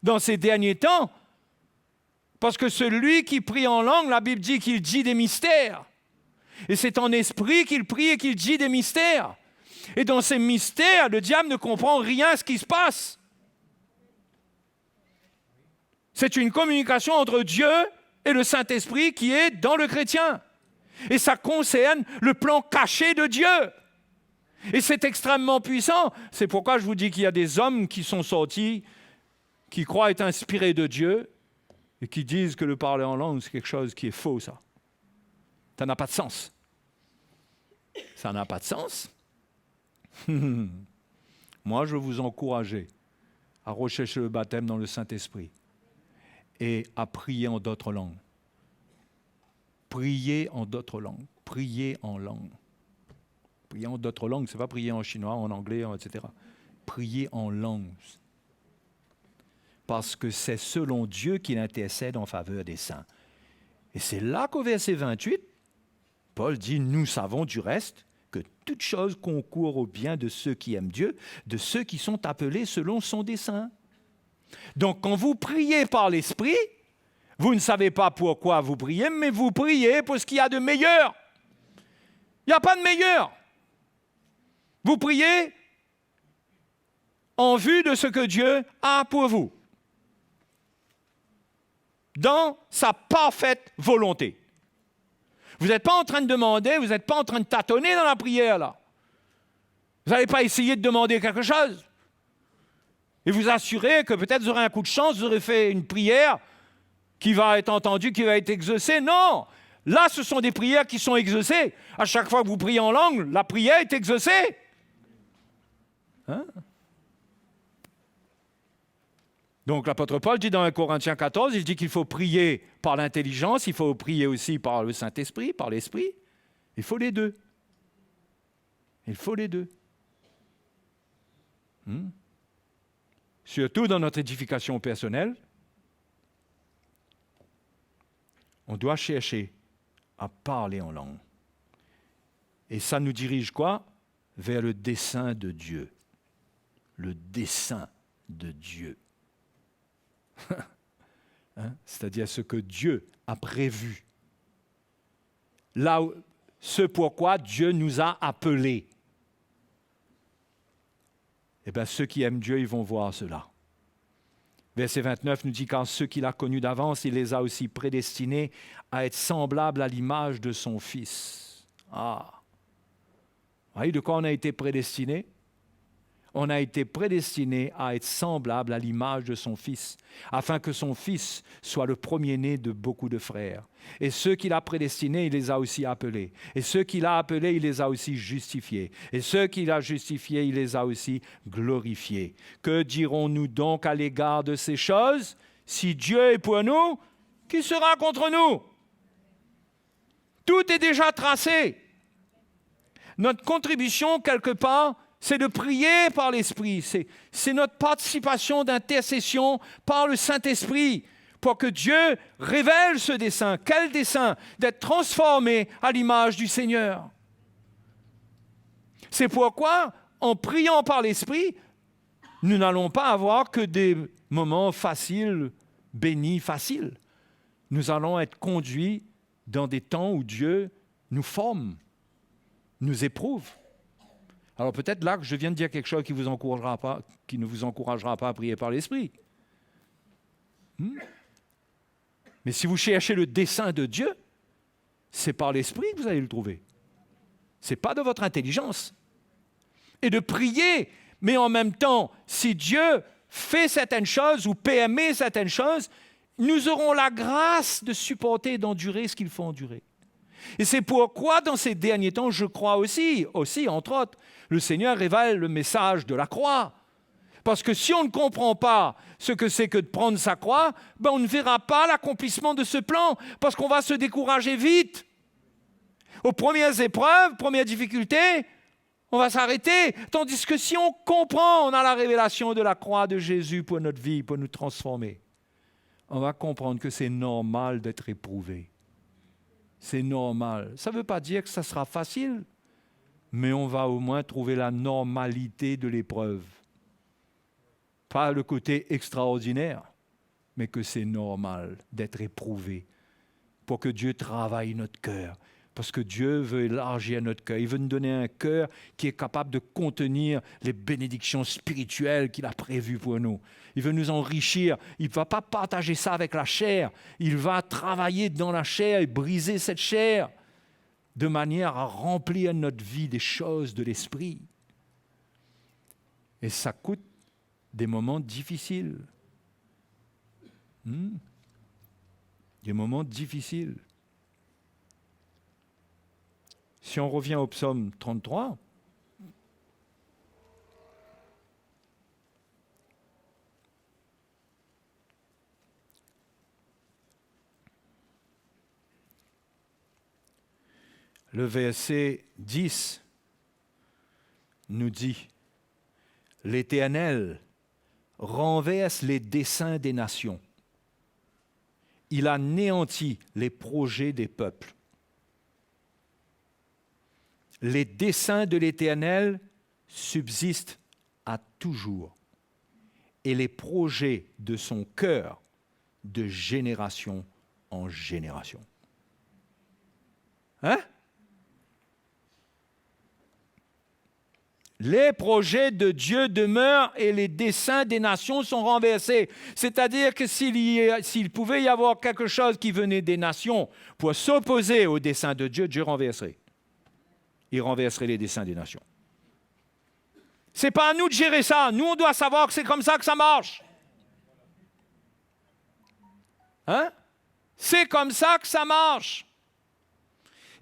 dans ces derniers temps. Parce que celui qui prie en langue, la Bible dit qu'il dit des mystères. Et c'est en esprit qu'il prie et qu'il dit des mystères. Et dans ces mystères, le diable ne comprend rien à ce qui se passe. C'est une communication entre Dieu et le Saint-Esprit qui est dans le chrétien. Et ça concerne le plan caché de Dieu. Et c'est extrêmement puissant. C'est pourquoi je vous dis qu'il y a des hommes qui sont sortis, qui croient être inspirés de Dieu, et qui disent que le parler en langue, c'est quelque chose qui est faux, ça. Ça n'a pas de sens. Ça n'a pas de sens. Moi, je veux vous encourager à rechercher le baptême dans le Saint-Esprit et à prier en d'autres langues. Prier en d'autres langues. Prier en langue. Prier en d'autres langues, ce n'est pas prier en chinois, en anglais, etc. Prier en langue. Parce que c'est selon Dieu qu'il intercède en faveur des saints. Et c'est là qu'au verset 28, Paul dit « Nous savons du reste que toute chose concourt au bien de ceux qui aiment Dieu, de ceux qui sont appelés selon son dessein. » Donc, quand vous priez par l'Esprit, vous ne savez pas pourquoi vous priez, mais vous priez pour ce qu'il y a de meilleur. Il n'y a pas de meilleur. Vous priez en vue de ce que Dieu a pour vous, dans sa parfaite volonté. Vous n'êtes pas en train de demander, vous n'êtes pas en train de tâtonner dans la prière, là. Vous n'allez pas essayer de demander quelque chose et vous assurer que peut-être vous aurez un coup de chance, vous aurez fait une prière qui va être entendue, qui va être exaucée. Non! Là, ce sont des prières qui sont exaucées. À chaque fois que vous priez en langue, la prière est exaucée. Hein? Donc l'apôtre Paul dit dans 1 Corinthiens 14, il dit qu'il faut prier par l'intelligence, il faut prier aussi par le Saint-Esprit, par l'Esprit. Il faut les deux. Il faut les deux. Surtout dans notre édification personnelle, on doit chercher à parler en langue. Et ça nous dirige quoi? Vers le dessein de Dieu. Le dessein de Dieu. C'est-à-dire ce que Dieu a prévu. Là, ce pourquoi Dieu nous a appelés. Eh bien, ceux qui aiment Dieu, ils vont voir cela. Verset 29 nous dit « Car ceux qu'il a connus d'avance, il les a aussi prédestinés à être semblables à l'image de son Fils. » Ah! Vous voyez de quoi on a été prédestinés? On a été prédestinés à être semblables à l'image de son Fils, afin que son Fils soit le premier-né de beaucoup de frères. Et ceux qu'il a prédestinés, il les a aussi appelés. Et ceux qu'il a appelés, il les a aussi justifiés. Et ceux qu'il a justifiés, il les a aussi glorifiés. Que dirons-nous donc à l'égard de ces choses? Si Dieu est pour nous, qui sera contre nous? Tout est déjà tracé. Notre contribution, quelque part, c'est de prier par l'Esprit. C'est notre participation d'intercession par le Saint-Esprit pour que Dieu révèle ce dessein. Quel dessein? D'être transformé à l'image du Seigneur. C'est pourquoi, en priant par l'Esprit, nous n'allons pas avoir que des moments faciles, bénis, faciles. Nous allons être conduits dans des temps où Dieu nous forme, nous éprouve. Alors peut-être là que je viens de dire quelque chose qui ne vous encouragera pas à prier par l'Esprit. Mais si vous cherchez le dessein de Dieu, c'est par l'Esprit que vous allez le trouver. Ce n'est pas de votre intelligence. Et de prier, mais en même temps, si Dieu fait certaines choses ou permet certaines choses, nous aurons la grâce de supporter et d'endurer ce qu'il faut endurer. Et c'est pourquoi, dans ces derniers temps, je crois aussi, entre autres, le Seigneur révèle le message de la croix. Parce que si on ne comprend pas ce que c'est que de prendre sa croix, on ne verra pas l'accomplissement de ce plan, parce qu'on va se décourager vite. Aux premières épreuves, premières difficultés, on va s'arrêter. Tandis que si on comprend, on a la révélation de la croix de Jésus pour notre vie, pour nous transformer, on va comprendre que c'est normal d'être éprouvé. C'est normal. Ça ne veut pas dire que ça sera facile, mais on va au moins trouver la normalité de l'épreuve. Pas le côté extraordinaire, mais que c'est normal d'être éprouvé pour que Dieu travaille notre cœur. Parce que Dieu veut élargir notre cœur. Il veut nous donner un cœur qui est capable de contenir les bénédictions spirituelles qu'il a prévues pour nous. Il veut nous enrichir. Il ne va pas partager ça avec la chair. Il va travailler dans la chair et briser cette chair de manière à remplir notre vie des choses de l'esprit. Et ça coûte des moments difficiles. Des moments difficiles. Si on revient au psaume 33, le verset 10 nous dit « L'Éternel renverse les desseins des nations. Il anéantit les projets des peuples. Les desseins de l'Éternel subsistent à toujours, et les projets de son cœur de génération en génération. » Hein? Les projets de Dieu demeurent et les desseins des nations sont renversés. C'est-à-dire que s'il pouvait y avoir quelque chose qui venait des nations pour s'opposer aux desseins de Dieu, Dieu renverserait. Il renverserait les desseins des nations. Ce n'est pas à nous de gérer ça. Nous, on doit savoir que c'est comme ça que ça marche. Hein? C'est comme ça que ça marche.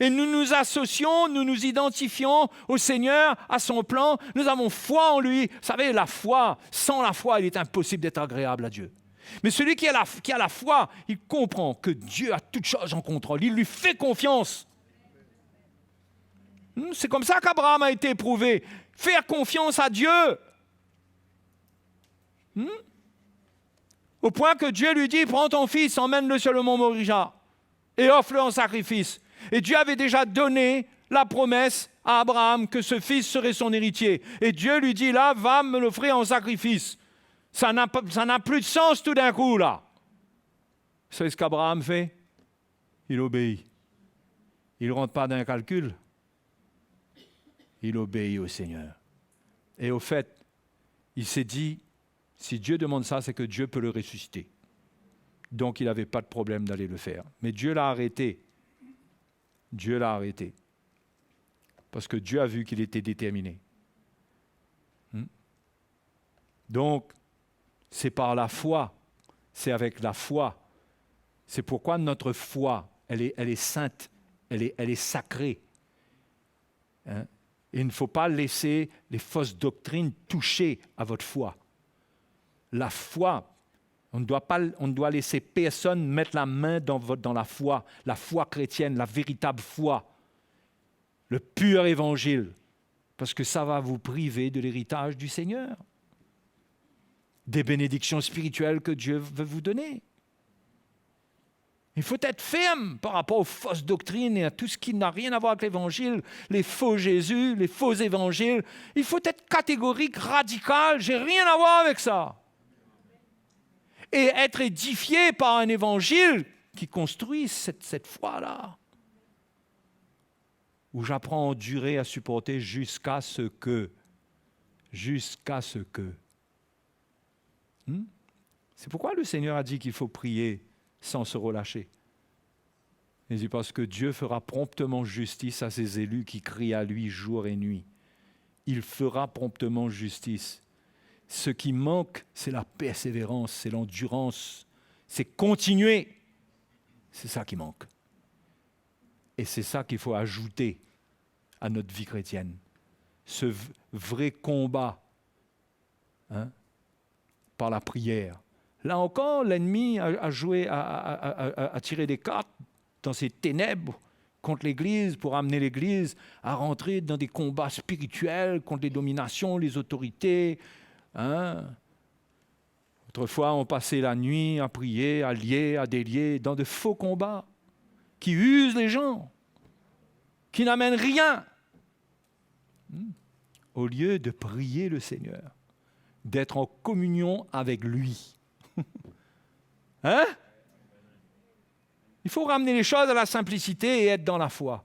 Et nous nous associons, nous nous identifions au Seigneur, à son plan. Nous avons foi en lui. Vous savez, la foi, sans la foi, il est impossible d'être agréable à Dieu. Mais celui qui a la foi, il comprend que Dieu a toutes choses en contrôle. Il lui fait confiance. C'est comme ça qu'Abraham a été éprouvé. Faire confiance à Dieu. Au point que Dieu lui dit, prends ton fils, emmène-le sur le mont Moriah et offre-le en sacrifice. Et Dieu avait déjà donné la promesse à Abraham que ce fils serait son héritier. Et Dieu lui dit, là, va me l'offrir en sacrifice. Ça n'a plus de sens tout d'un coup, là. Vous savez ce qu'Abraham fait? Il obéit. Il ne rentre pas dans un calcul. Il obéit au Seigneur. Et au fait, il s'est dit, si Dieu demande ça, c'est que Dieu peut le ressusciter. Donc, il n'avait pas de problème d'aller le faire. Mais Dieu l'a arrêté. Dieu l'a arrêté. Parce que Dieu a vu qu'il était déterminé. Donc, c'est par la foi. C'est avec la foi. C'est pourquoi notre foi, elle est sainte. Elle est sacrée. Hein? Et il ne faut pas laisser les fausses doctrines toucher à votre foi. La foi, on ne doit laisser personne mettre la main dans la foi chrétienne, la véritable foi, le pur évangile, parce que ça va vous priver de l'héritage du Seigneur, des bénédictions spirituelles que Dieu veut vous donner. Il faut être ferme par rapport aux fausses doctrines et à tout ce qui n'a rien à voir avec l'Évangile, les faux Jésus, les faux évangiles. Il faut être catégorique, radical, j'ai rien à voir avec ça. Et être édifié par un évangile qui construit cette foi-là. Où j'apprends à endurer, à supporter jusqu'à ce que. C'est pourquoi le Seigneur a dit qu'il faut prier sans se relâcher. Il dit parce que Dieu fera promptement justice à ses élus qui crient à lui jour et nuit. Il fera promptement justice. Ce qui manque, c'est la persévérance, c'est l'endurance, c'est continuer. C'est ça qui manque. Et c'est ça qu'il faut ajouter à notre vie chrétienne. Ce vrai combat par la prière. Là encore, l'ennemi a joué, a tiré des cartes dans ces ténèbres contre l'Église pour amener l'Église à rentrer dans des combats spirituels contre les dominations, les autorités. Hein? Autrefois, on passait la nuit à prier, à lier, à délier, dans de faux combats qui usent les gens, qui n'amènent rien. Au lieu de prier le Seigneur, d'être en communion avec lui. Hein? Il faut ramener les choses à la simplicité et être dans la foi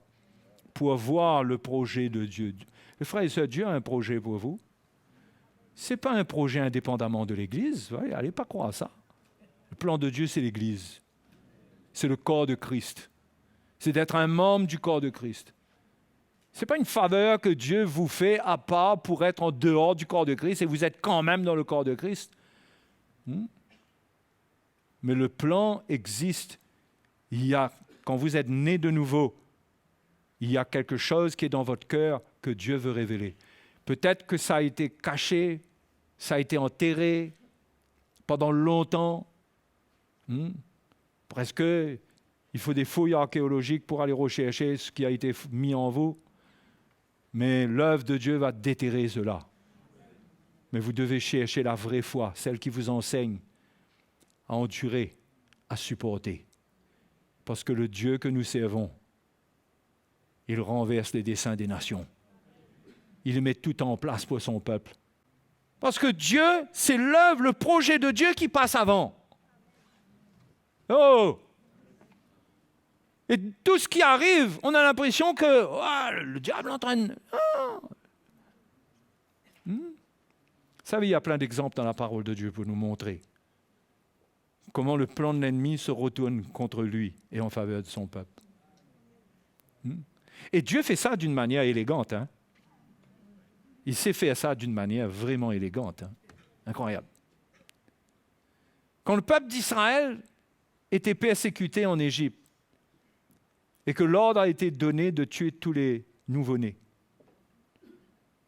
pour voir le projet de Dieu. Les frères et sœurs, Dieu a un projet pour vous. Ce n'est pas un projet indépendamment de l'Église. Ouais, allez pas croire ça. Le plan de Dieu, c'est l'Église. C'est le corps de Christ. C'est d'être un membre du corps de Christ. Ce n'est pas une faveur que Dieu vous fait à part pour être en dehors du corps de Christ et vous êtes quand même dans le corps de Christ. Mais le plan existe. Quand vous êtes né de nouveau, il y a quelque chose qui est dans votre cœur que Dieu veut révéler. Peut-être que ça a été caché, ça a été enterré pendant longtemps. Presque, il faut des fouilles archéologiques pour aller rechercher ce qui a été mis en vous. Mais l'œuvre de Dieu va déterrer cela. Mais vous devez chercher la vraie foi, celle qui vous enseigne à endurer, à supporter. Parce que le Dieu que nous servons, il renverse les desseins des nations. Il met tout en place pour son peuple. Parce que Dieu, c'est l'œuvre, le projet de Dieu qui passe avant. Oh! Et tout ce qui arrive, on a l'impression que le diable entraîne. Vous savez, il y a plein d'exemples dans la parole de Dieu pour nous montrer comment le plan de l'ennemi se retourne contre lui et en faveur de son peuple. Et Dieu fait ça d'une manière élégante. Hein? Il sait faire ça d'une manière vraiment élégante. Hein? Incroyable. Quand le peuple d'Israël était persécuté en Égypte, et que l'ordre a été donné de tuer tous les nouveau-nés,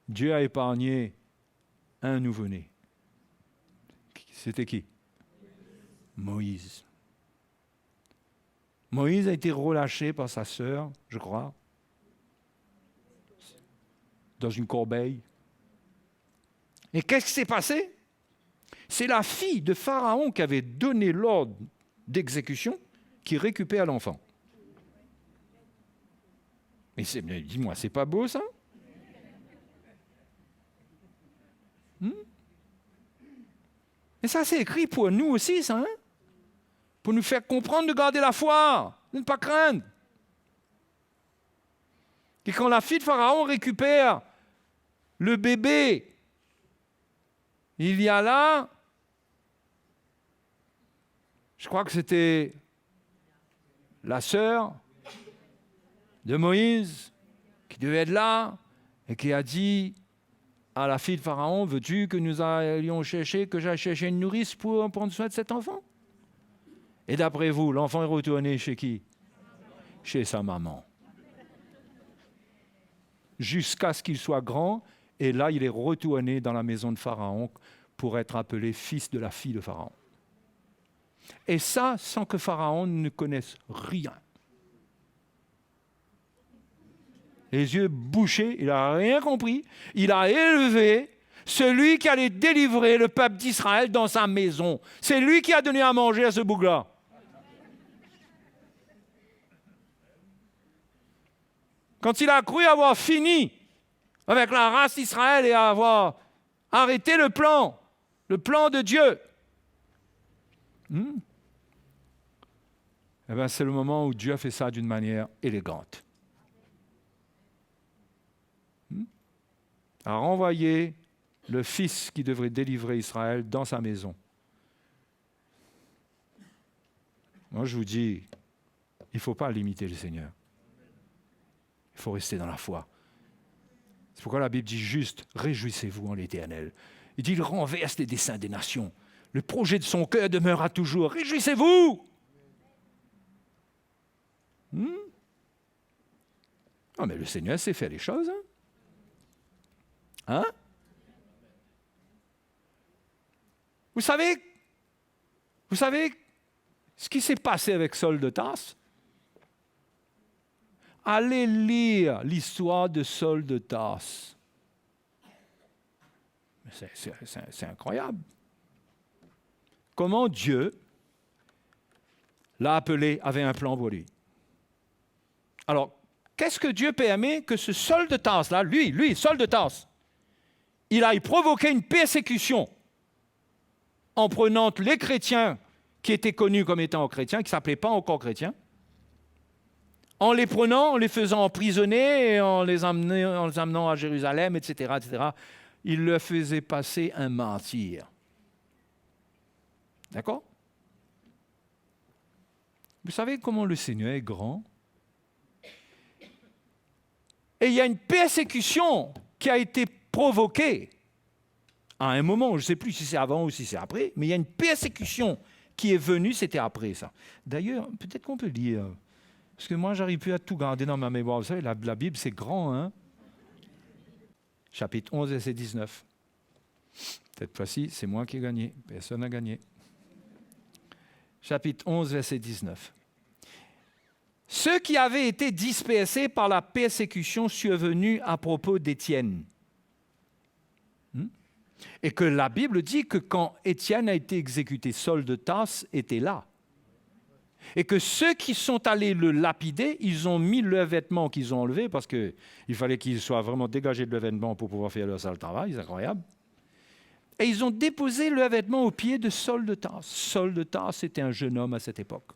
Dieu a épargné un nouveau-né. C'était qui? Moïse. Moïse a été relâché par sa sœur, je crois, dans une corbeille. Et qu'est-ce qui s'est passé? C'est la fille de Pharaon qui avait donné l'ordre d'exécution qui récupère l'enfant. Mais dis-moi, c'est pas beau ça? Et ça, c'est écrit pour nous aussi, ça, hein? Pour nous faire comprendre de garder la foi, de ne pas craindre. Et quand la fille de Pharaon récupère le bébé, il y a là, je crois que c'était la sœur de Moïse qui devait être là et qui a dit à la fille de Pharaon, veux-tu que nous allions chercher, que j'aille chercher une nourrice pour prendre soin de cet enfant? Et d'après vous, l'enfant est retourné chez qui? Chez sa maman. Jusqu'à ce qu'il soit grand, et là, il est retourné dans la maison de Pharaon pour être appelé fils de la fille de Pharaon. Et ça, sans que Pharaon ne connaisse rien. Les yeux bouchés, il n'a rien compris. Il a élevé celui qui allait délivrer le peuple d'Israël dans sa maison. C'est lui qui a donné à manger à ce bouc-là. Quand il a cru avoir fini avec la race d'Israël et avoir arrêté le plan de Dieu, eh bien, c'est le moment où Dieu a fait ça d'une manière élégante. A renvoyé le fils qui devrait délivrer Israël dans sa maison. Moi, je vous dis, il ne faut pas limiter le Seigneur. Il faut rester dans la foi. C'est pourquoi la Bible dit juste, réjouissez-vous en l'Éternel. Il dit, il renverse les desseins des nations. Le projet de son cœur demeurera toujours. Réjouissez-vous! Ah, mais le Seigneur sait faire les choses. Hein? Vous savez ce qui s'est passé avec Saul de Tarse? Allez lire l'histoire de Saul de Tarse. C'est incroyable. Comment Dieu l'a appelé, avait un plan pour lui. Alors, qu'est-ce que Dieu peut aimer que ce Saul de Tarse, là, lui, Saul de Tarse, il aille provoquer une persécution en prenant les chrétiens qui étaient connus comme étant chrétiens, qui ne s'appelaient pas encore chrétiens, en les prenant, en les faisant emprisonner, et en les amenant à Jérusalem, etc., etc. Il le faisait passer un martyr. D'accord? Vous savez comment le Seigneur est grand? Et il y a une persécution qui a été provoquée à un moment, je ne sais plus si c'est avant ou si c'est après, mais il y a une persécution qui est venue, c'était après ça. D'ailleurs, peut-être qu'on peut lire, parce que moi, j'arrive plus à tout garder dans ma mémoire. Vous savez, la Bible, c'est grand, hein? Chapitre 11, verset 19. Cette fois-ci, c'est moi qui ai gagné. Personne n'a gagné. Chapitre 11, verset 19. Ceux qui avaient été dispersés par la persécution survenue à propos d'Étienne. Et que la Bible dit que quand Étienne a été exécuté, Saul de Tarse était là. Et que ceux qui sont allés le lapider, ils ont mis leurs vêtements qu'ils ont enlevés parce qu'il fallait qu'ils soient vraiment dégagés de leurs vêtements pour pouvoir faire leur sale travail, c'est incroyable. Et ils ont déposé leurs vêtements aux pieds de Saul de Tarse. Saul de Tarse était un jeune homme à cette époque.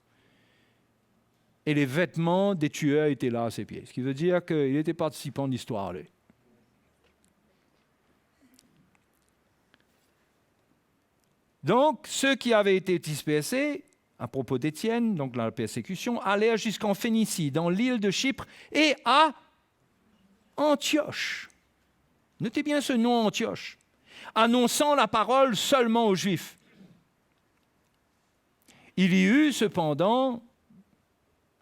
Et les vêtements des tueurs étaient là à ses pieds. Ce qui veut dire qu'il était participant de l'histoire, lui. Donc, ceux qui avaient été dispersés, à propos d'Étienne, donc la persécution, allèrent jusqu'en Phénicie, dans l'île de Chypre, et à Antioche. Notez bien ce nom Antioche, annonçant la parole seulement aux Juifs. Il y eut cependant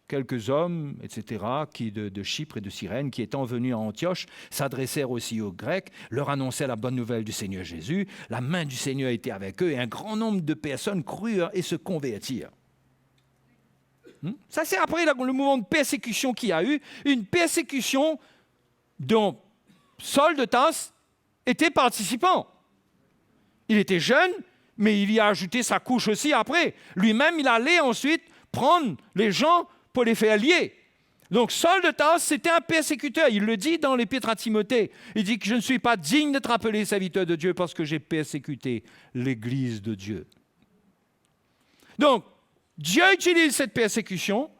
quelques hommes, etc., qui de Chypre et de Cyrène, qui étant venus à Antioche, s'adressèrent aussi aux Grecs, leur annonçaient la bonne nouvelle du Seigneur Jésus. La main du Seigneur était avec eux et un grand nombre de personnes crurent et se convertirent. Ça, c'est après le mouvement de persécution qu'il y a eu, une persécution dont Saul de Tarse était participant. Il était jeune, mais il y a ajouté sa couche aussi après. Lui-même, il allait ensuite prendre les gens pour les faire lier. Donc Saul de Tarse, c'était un persécuteur. Il le dit dans l'Épître à Timothée. Il dit que je ne suis pas digne d'être appelé serviteur de Dieu parce que j'ai persécuté l'Église de Dieu. Donc, Dieu utilise cette persécution.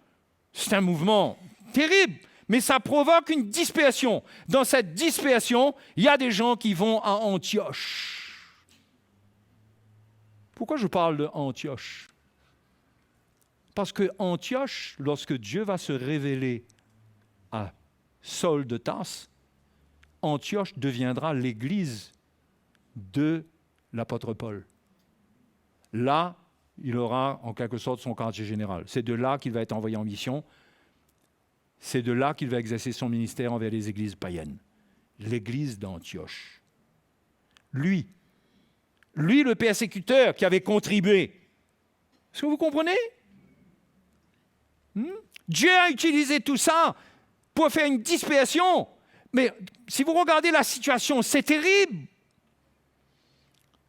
C'est un mouvement terrible, mais ça provoque une dispersion. Dans cette dispersion, il y a des gens qui vont à Antioche. Pourquoi je parle de Antioche? Parce que Antioche, lorsque Dieu va se révéler à Saul de Tarse, Antioche deviendra l'église de l'apôtre Paul. Là, il aura en quelque sorte son quartier général. C'est de là qu'il va être envoyé en mission. C'est de là qu'il va exercer son ministère envers les églises païennes. L'église d'Antioche. Lui, le persécuteur qui avait contribué. Est-ce que vous comprenez? Dieu a utilisé tout ça pour faire une dispersion. Mais si vous regardez la situation, c'est terrible.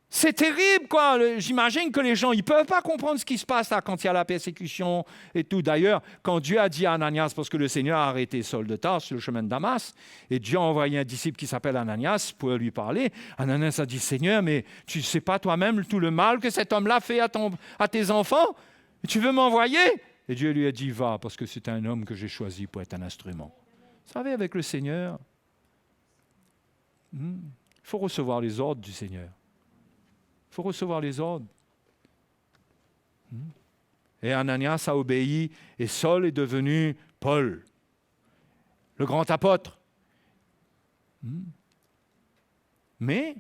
C'est terrible, quoi. J'imagine que les gens, ils ne peuvent pas comprendre ce qui se passe là quand il y a la persécution et tout. D'ailleurs, quand Dieu a dit à Ananias, parce que le Seigneur a arrêté Saul de Tarse sur le chemin de Damas, et Dieu a envoyé un disciple qui s'appelle Ananias pour lui parler, Ananias a dit, Seigneur, mais tu ne sais pas toi-même tout le mal que cet homme-là fait à tes enfants? Tu veux m'envoyer? Et Dieu lui a dit, va, parce que c'est un homme que j'ai choisi pour être un instrument. Vous savez, avec le Seigneur, il faut recevoir les ordres du Seigneur. Il faut recevoir les ordres. Et Ananias a obéi, et Saul est devenu Paul, le grand apôtre. Mais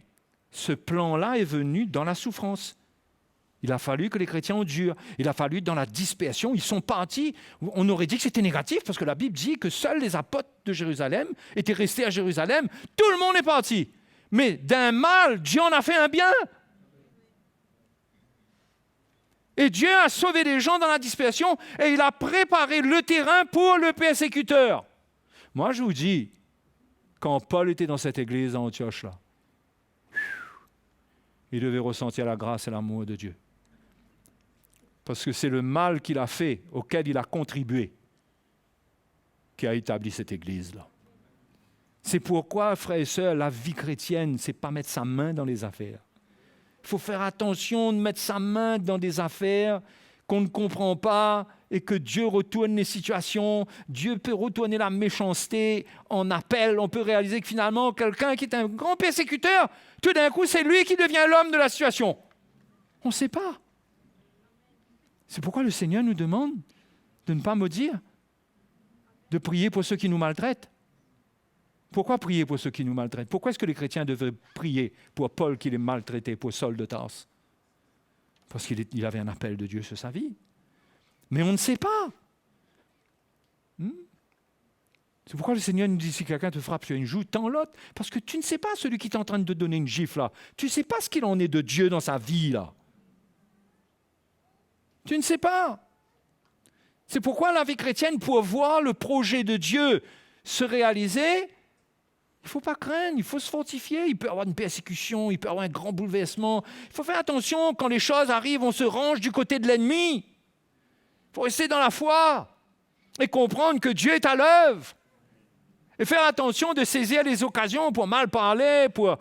ce plan-là est venu dans la souffrance. Il a fallu que les chrétiens endurent. Il a fallu dans la dispersion. Ils sont partis. On aurait dit que c'était négatif parce que la Bible dit que seuls les apôtres de Jérusalem étaient restés à Jérusalem. Tout le monde est parti. Mais d'un mal, Dieu en a fait un bien. Et Dieu a sauvé des gens dans la dispersion et il a préparé le terrain pour le persécuteur. Moi, je vous dis, quand Paul était dans cette église en Antioche, là, il devait ressentir la grâce et l'amour de Dieu. Parce que c'est le mal qu'il a fait, auquel il a contribué, qui a établi cette église-là. C'est pourquoi, frères et sœurs, la vie chrétienne, c'est pas mettre sa main dans les affaires. Il faut faire attention de mettre sa main dans des affaires qu'on ne comprend pas et que Dieu retourne les situations. Dieu peut retourner la méchanceté en appel. On peut réaliser que finalement, quelqu'un qui est un grand persécuteur, tout d'un coup, c'est lui qui devient l'homme de la situation. On ne sait pas. C'est pourquoi le Seigneur nous demande de ne pas maudire, de prier pour ceux qui nous maltraitent. Pourquoi prier pour ceux qui nous maltraitent? Pourquoi est-ce que les chrétiens devraient prier pour Paul qui les maltraitait, pour Saul de Tarse? Parce qu'il avait un appel de Dieu sur sa vie. Mais on ne sait pas. C'est pourquoi le Seigneur nous dit, si quelqu'un te frappe sur une joue, tends l'autre. Parce que tu ne sais pas, celui qui est en train de te donner une gifle là, tu ne sais pas ce qu'il en est de Dieu dans sa vie là. Tu ne sais pas. C'est pourquoi la vie chrétienne, pour voir le projet de Dieu se réaliser, il ne faut pas craindre, il faut se fortifier. Il peut y avoir une persécution, il peut y avoir un grand bouleversement. Il faut faire attention, quand les choses arrivent, on se range du côté de l'ennemi. Il faut rester dans la foi et comprendre que Dieu est à l'œuvre. Et faire attention de saisir les occasions pour mal parler, pour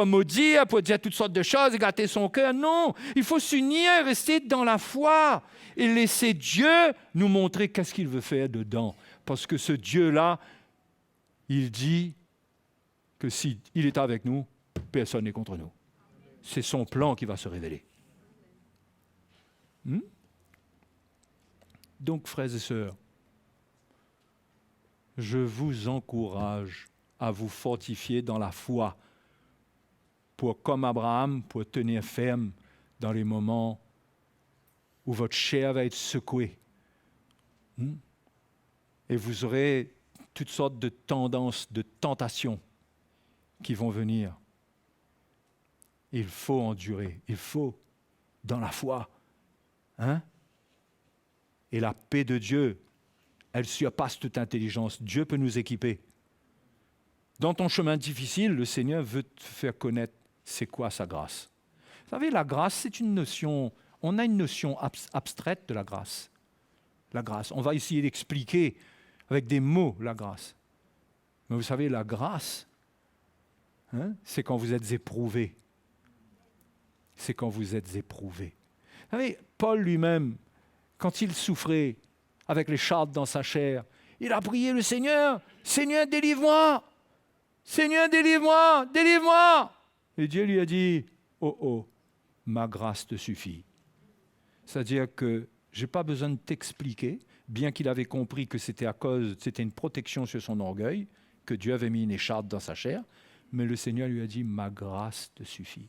maudire, pour dire toutes sortes de choses et gâter son cœur. Non, il faut s'unir et rester dans la foi et laisser Dieu nous montrer qu'est-ce qu'il veut faire dedans. Parce que ce Dieu-là, il dit que s'il est avec nous, personne n'est contre nous. C'est son plan qui va se révéler. Donc, frères et sœurs, je vous encourage à vous fortifier dans la foi pour, comme Abraham, pour tenir ferme dans les moments où votre chair va être secouée. Et vous aurez toutes sortes de tendances, de tentations qui vont venir. Il faut endurer, il faut, dans la foi. Et la paix de Dieu, elle surpasse toute intelligence. Dieu peut nous équiper. Dans ton chemin difficile, le Seigneur veut te faire connaître c'est quoi sa grâce. Vous savez, la grâce, c'est une notion, on a une notion abstraite de la grâce. La grâce, on va essayer d'expliquer avec des mots la grâce. Mais vous savez, la grâce, c'est quand vous êtes éprouvé. C'est quand vous êtes éprouvé. Vous savez, Paul lui-même, quand il souffrait avec les chartes dans sa chair, il a prié le Seigneur, « Seigneur, délivre-moi! Seigneur, délivre-moi! Délivre-moi !» Et Dieu lui a dit, « Oh, ma grâce te suffit. » C'est-à-dire que je n'ai pas besoin de t'expliquer, bien qu'il avait compris que c'était une protection sur son orgueil, que Dieu avait mis une écharpe dans sa chair, mais le Seigneur lui a dit, « Ma grâce te suffit. »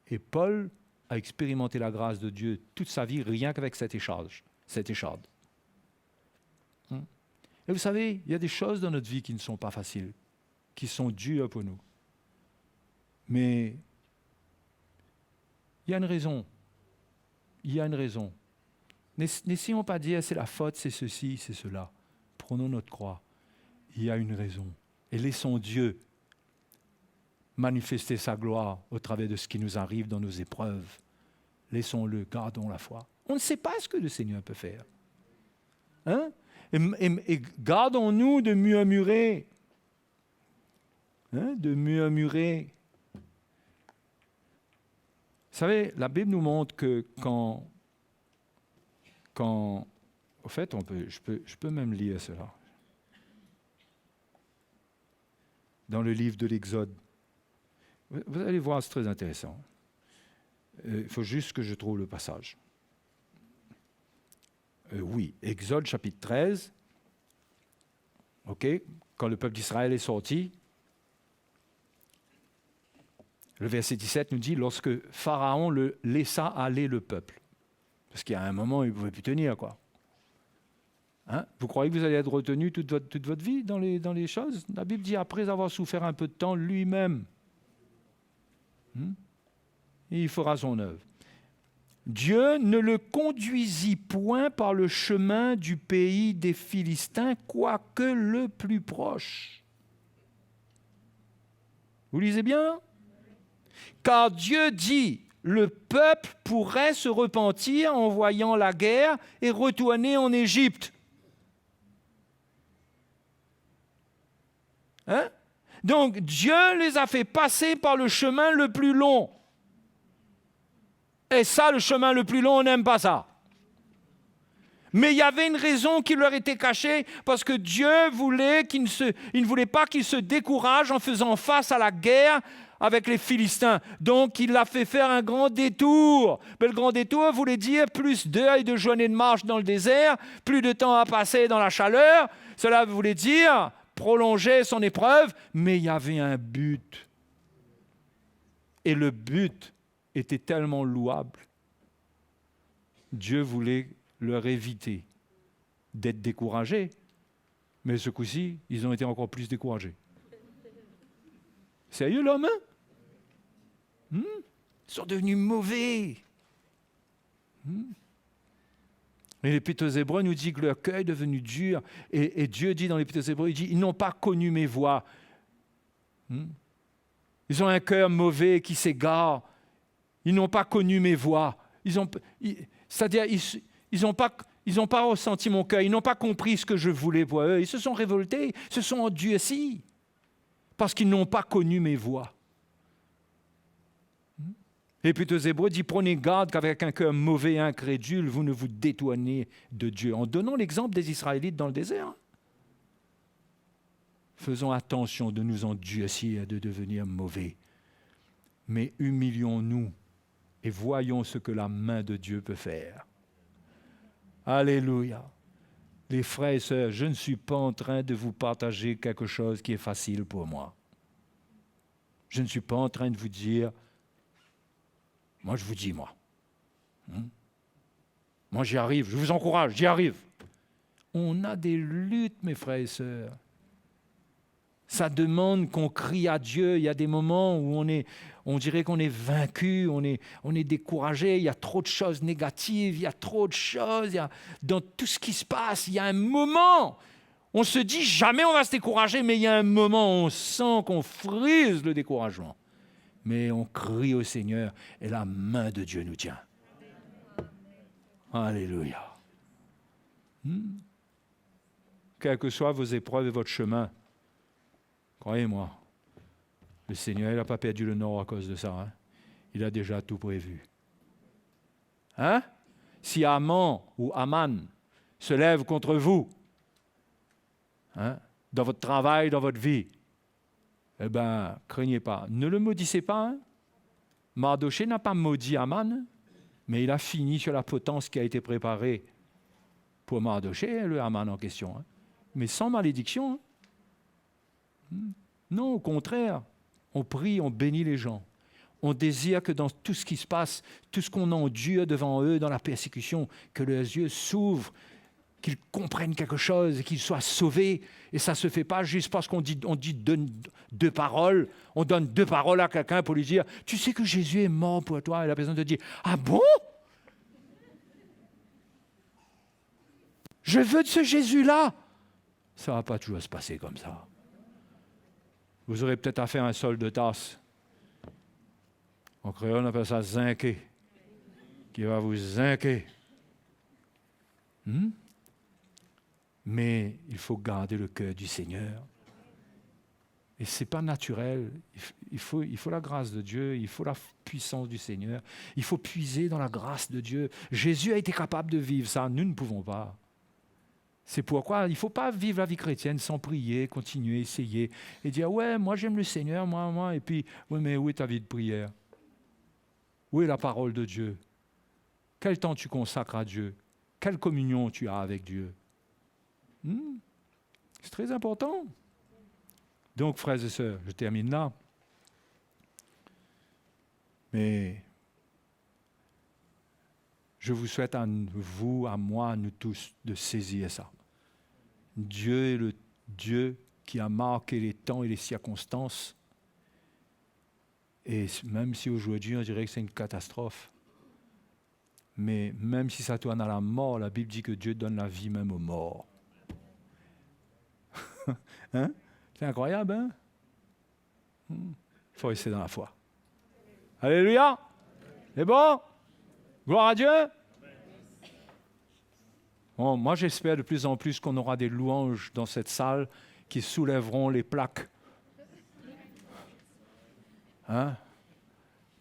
Et Paul a expérimenté la grâce de Dieu toute sa vie, rien qu'avec cette écharpe. Et vous savez, il y a des choses dans notre vie qui ne sont pas faciles, qui sont dures pour nous. Mais il y a une raison. Il y a une raison. N'essayons pas de dire c'est la faute, c'est ceci, c'est cela. Prenons notre croix. Il y a une raison. Et laissons Dieu manifester sa gloire au travers de ce qui nous arrive dans nos épreuves. Laissons-le, gardons la foi. On ne sait pas ce que le Seigneur peut faire. Et gardons-nous de murmurer. De murmurer. Vous savez, la Bible nous montre que quand au fait, je peux même lire cela. Dans le livre de l'Exode. Vous allez voir, c'est très intéressant. Il faut juste que je trouve le passage. Oui, Exode chapitre 13. OK, quand le peuple d'Israël est sorti, le verset 17 nous dit, lorsque Pharaon laissa aller le peuple. Parce qu'il y a un moment, il ne pouvait plus tenir, quoi. Vous croyez que vous allez être retenu toute votre vie dans les choses? La Bible dit, après avoir souffert un peu de temps, lui-même, il fera son œuvre. Dieu ne le conduisit point par le chemin du pays des Philistins, quoique le plus proche. Vous lisez bien? Car Dieu dit, le peuple pourrait se repentir en voyant la guerre et retourner en Égypte. Hein? Donc Dieu les a fait passer par le chemin le plus long. Et ça, le chemin le plus long, on n'aime pas ça. Mais il y avait une raison qui leur était cachée, parce que Dieu voulait il ne voulait pas qu'ils se découragent en faisant face à la guerre avec les Philistins. Donc, il a fait faire un grand détour. Mais le grand détour voulait dire plus d'heures et de journées de marche dans le désert, plus de temps à passer dans la chaleur. Cela voulait dire prolonger son épreuve, mais il y avait un but. Et le but était tellement louable. Dieu voulait leur éviter d'être découragés. Mais ce coup-ci, ils ont été encore plus découragés. Sérieux, l'homme, hein? Ils sont devenus mauvais. Et l'Épître aux Hébreux nous dit que leur cœur est devenu dur. Et Dieu dit dans l'Épître aux Hébreux, il dit, ils n'ont pas connu mes voies. Ils ont un cœur mauvais qui s'égare. Ils n'ont pas connu mes voies. C'est-à-dire, ils n'ont pas ressenti mon cœur. Ils n'ont pas compris ce que je voulais pour eux. Ils se sont révoltés, se sont endurcis. Parce qu'ils n'ont pas connu mes voies. Et puis aux Hébreux dit, prenez garde qu'avec un cœur mauvais et incrédule, vous ne vous détournez de Dieu. En donnant l'exemple des Israélites dans le désert. Faisons attention de nous endurcir et de devenir mauvais. Mais humilions-nous et voyons ce que la main de Dieu peut faire. Alléluia. Les frères et sœurs, je ne suis pas en train de vous partager quelque chose qui est facile pour moi. Je ne suis pas en train de vous dire, moi je vous dis, moi j'y arrive, je vous encourage, j'y arrive. On a des luttes, mes frères et sœurs. Ça demande qu'on crie à Dieu. Il y a des moments où on dirait qu'on est vaincu, on est découragé, il y a trop de choses négatives, il y a trop de choses. Dans tout ce qui se passe, il y a un moment, on se dit jamais on va se décourager, mais il y a un moment où on sent qu'on frise le découragement. Mais on crie au Seigneur et la main de Dieu nous tient. Alléluia. Quelles que soient vos épreuves et votre chemin, croyez-moi, le Seigneur, il n'a pas perdu le nord à cause de ça. Hein? Il a déjà tout prévu. Hein? Si Aman ou Aman se lève contre vous, dans votre travail, dans votre vie, eh bien, craignez pas. Ne le maudissez pas. Hein? Mardoché n'a pas maudit Aman, mais il a fini sur la potence qui a été préparée pour Mardoché, le Aman en question. Hein? Mais sans malédiction. Hein? Non, au contraire, on prie, on bénit les gens. On désire que dans tout ce qui se passe, tout ce qu'on endure devant eux dans la persécution, que leurs yeux s'ouvrent, qu'ils comprennent quelque chose et qu'ils soient sauvés. Et ça ne se fait pas juste parce qu'on dit deux paroles. On donne 2 paroles à quelqu'un pour lui dire « Tu sais que Jésus est mort pour toi ?» Et la personne te dit « Ah bon? Je veux de ce Jésus-là » Ça ne va pas toujours se passer comme ça. Vous aurez peut-être à faire un sol de tasse. En créole, on appelle ça zinquer. Qui va vous zinquer. Mais il faut garder le cœur du Seigneur. Et ce n'est pas naturel. Il faut la grâce de Dieu, il faut la puissance du Seigneur. Il faut puiser dans la grâce de Dieu. Jésus a été capable de vivre ça, nous ne pouvons pas. C'est pourquoi il ne faut pas vivre la vie chrétienne sans prier, continuer, essayer, et dire « Ouais, moi j'aime le Seigneur, moi. » Et puis « Oui, mais où est ta vie de prière? Où est la parole de Dieu? Quel temps tu consacres à Dieu? Quelle communion tu as avec Dieu? » C'est très important. Donc, frères et sœurs, je termine là. Mais je vous souhaite à vous, à moi, à nous tous, de saisir ça. Dieu est le Dieu qui a marqué les temps et les circonstances. Et même si aujourd'hui on dirait que c'est une catastrophe, Mais même si ça tourne à la mort, la Bible dit que Dieu donne la vie même aux morts. Hein? C'est incroyable, hein? Il faut rester dans la foi. Alléluia! C'est bon? Gloire à Dieu! Bon, moi, j'espère de plus en plus qu'on aura des louanges dans cette salle qui soulèveront les plaques. Hein?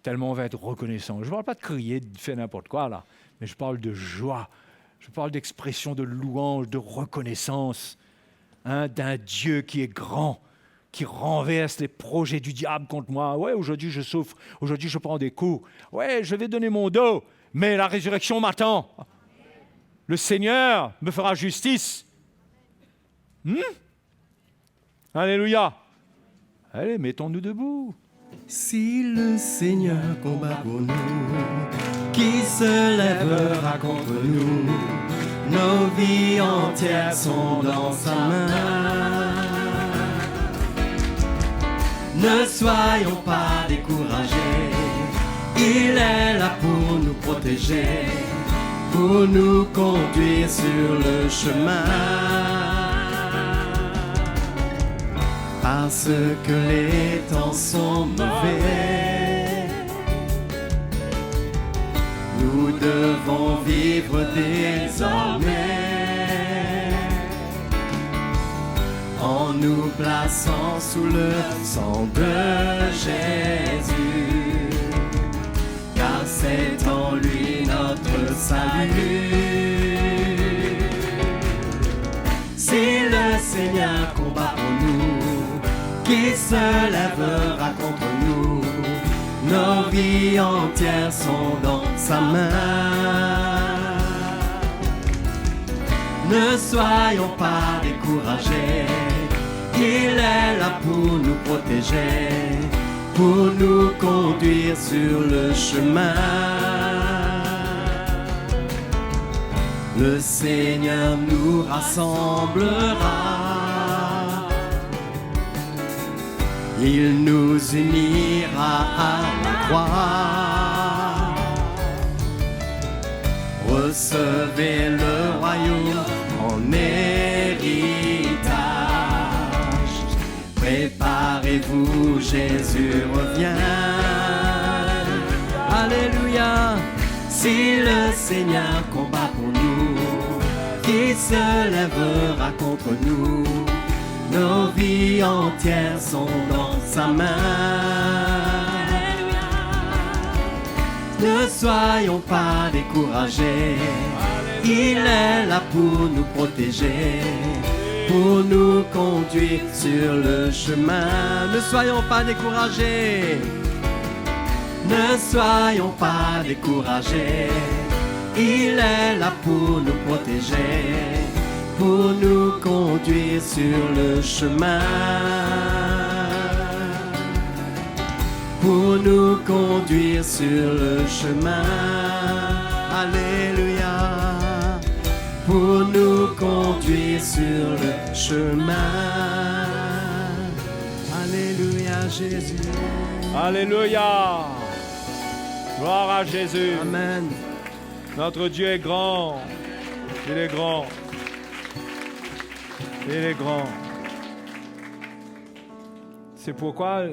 Tellement on va être reconnaissant. Je ne parle pas de crier, de faire n'importe quoi, là, mais je parle de joie. Je parle d'expression de louange, de reconnaissance, hein, d'un Dieu qui est grand, qui renverse les projets du diable contre moi. Ouais, aujourd'hui je souffre, aujourd'hui je prends des coups. Ouais, je vais donner mon dos, mais la résurrection m'attend. Le Seigneur me fera justice. Alléluia. Allez, mettons-nous debout. Si le Seigneur combat pour nous, qui se lèvera contre nous? Nos vies entières sont dans sa main. Ne soyons pas découragés, il est là pour nous protéger, pour nous conduire sur le chemin. Parce que les temps sont mauvais, nous devons vivre désormais en nous plaçant sous le sang de Jésus, car c'est en lui notre salut. Si le Seigneur combat pour nous, qui se lèvera contre nous? Nos vies entières sont dans sa main. Ne soyons pas découragés, il est là pour nous protéger, pour nous conduire sur le chemin. Le Seigneur nous rassemblera, il nous unira à la croix. Recevez le royaume en héritage. Préparez-vous, Jésus revient. Alléluia. Si le Seigneur combat pour nous, qui se lèvera contre nous? Nos vies entières sont dans sa main. Ne soyons pas découragés, il est là pour nous protéger, pour nous conduire sur le chemin. Ne soyons pas découragés, ne soyons pas découragés, il est là pour nous protéger, pour nous conduire sur le chemin, pour nous conduire sur le chemin. Alléluia. Pour nous conduire sur le chemin. Alléluia, Jésus. Alléluia. Gloire à Jésus. Amen. Notre Dieu est grand. Il est grand. Il est grand. C'est pourquoi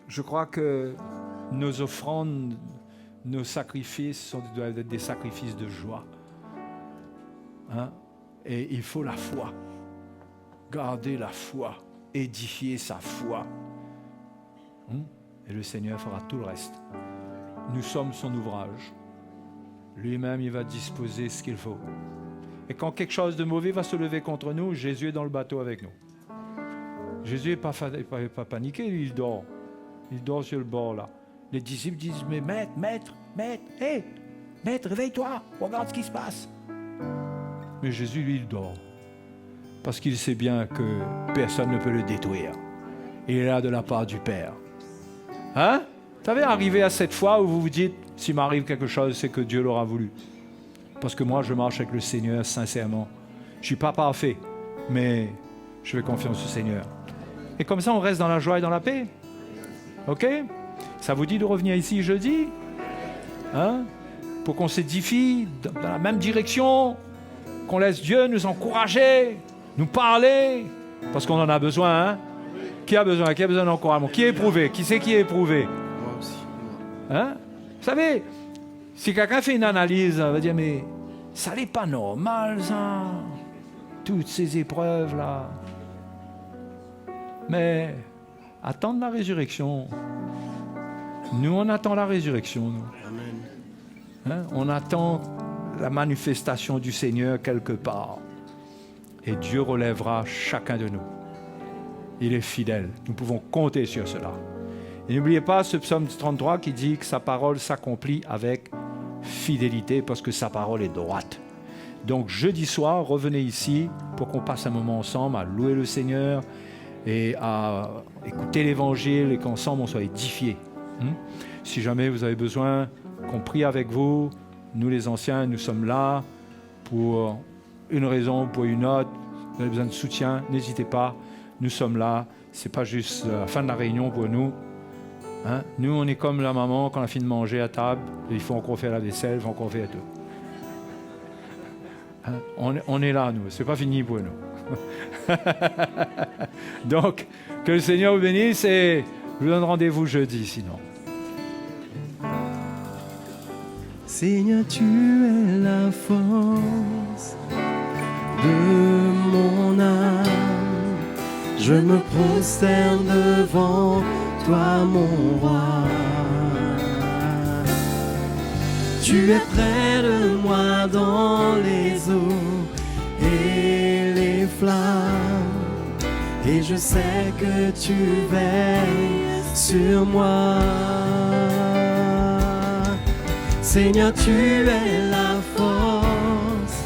je crois que nos offrandes, nos sacrifices doivent être des sacrifices de joie. Hein? Et il faut la foi. Garder la foi. Édifier sa foi. Et le Seigneur fera tout le reste. Nous sommes son ouvrage. Lui-même, il va disposer ce qu'il faut. Et quand quelque chose de mauvais va se lever contre nous, Jésus est dans le bateau avec nous. Jésus n'est pas paniqué, lui, il dort. Il dort sur le bord, là. Les disciples disent, mais maître, hé, maître, réveille-toi, regarde ce qui se passe. Mais Jésus, lui, il dort. Parce qu'il sait bien que personne ne peut le détruire. Il est là de la part du Père. Hein? Vous savez, arrivé à cette fois où vous vous dites, s'il m'arrive quelque chose, c'est que Dieu l'aura voulu. Parce que moi, je marche avec le Seigneur sincèrement. Je ne suis pas parfait, mais je fais confiance au Seigneur. Et comme ça, on reste dans la joie et dans la paix. OK? Ça vous dit de revenir ici jeudi? hein, pour qu'on s'édifie dans la même direction, qu'on laisse Dieu nous encourager, nous parler, parce qu'on en a besoin. Hein? Qui a besoin d'encouragement? Qui est éprouvé? Qui c'est qui est éprouvé? Moi aussi. Hein? Vous savez, si quelqu'un fait une analyse, il va dire, mais ça n'est pas normal, ça, toutes ces épreuves-là. Mais attendre la résurrection. Nous, on attend la résurrection. Nous. Amen. Hein? On attend la manifestation du Seigneur quelque part. Et Dieu relèvera chacun de nous. Il est fidèle. Nous pouvons compter sur cela. Et n'oubliez pas ce psaume 33 qui dit que sa parole s'accomplit avec fidélité parce que sa parole est droite. Donc jeudi soir, revenez ici pour qu'on passe un moment ensemble à louer le Seigneur et à écouter l'Évangile et qu'ensemble on soit édifiés. Si jamais vous avez besoin qu'on prie avec vous, nous les anciens, nous sommes là pour une raison, pour une autre. Vous avez besoin de soutien, n'hésitez pas. Nous sommes là. Ce n'est pas juste la fin de la réunion pour nous. Hein? Nous, on est comme la maman quand on a fini de manger à table. Il faut encore faire la vaisselle, il faut encore faire tout. Hein? On est là, nous. Ce n'est pas fini pour nous. Donc, que le Seigneur vous bénisse et je vous donne rendez-vous jeudi sinon. Seigneur, tu es la force de mon âme. Je me prosterne devant toi, mon roi. Tu es près de moi dans les eaux et les flammes. Et je sais que tu veilles sur moi. Seigneur, tu es la force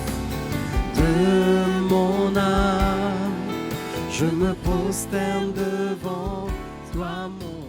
de mon âme. Je me prosterne devant toi, mon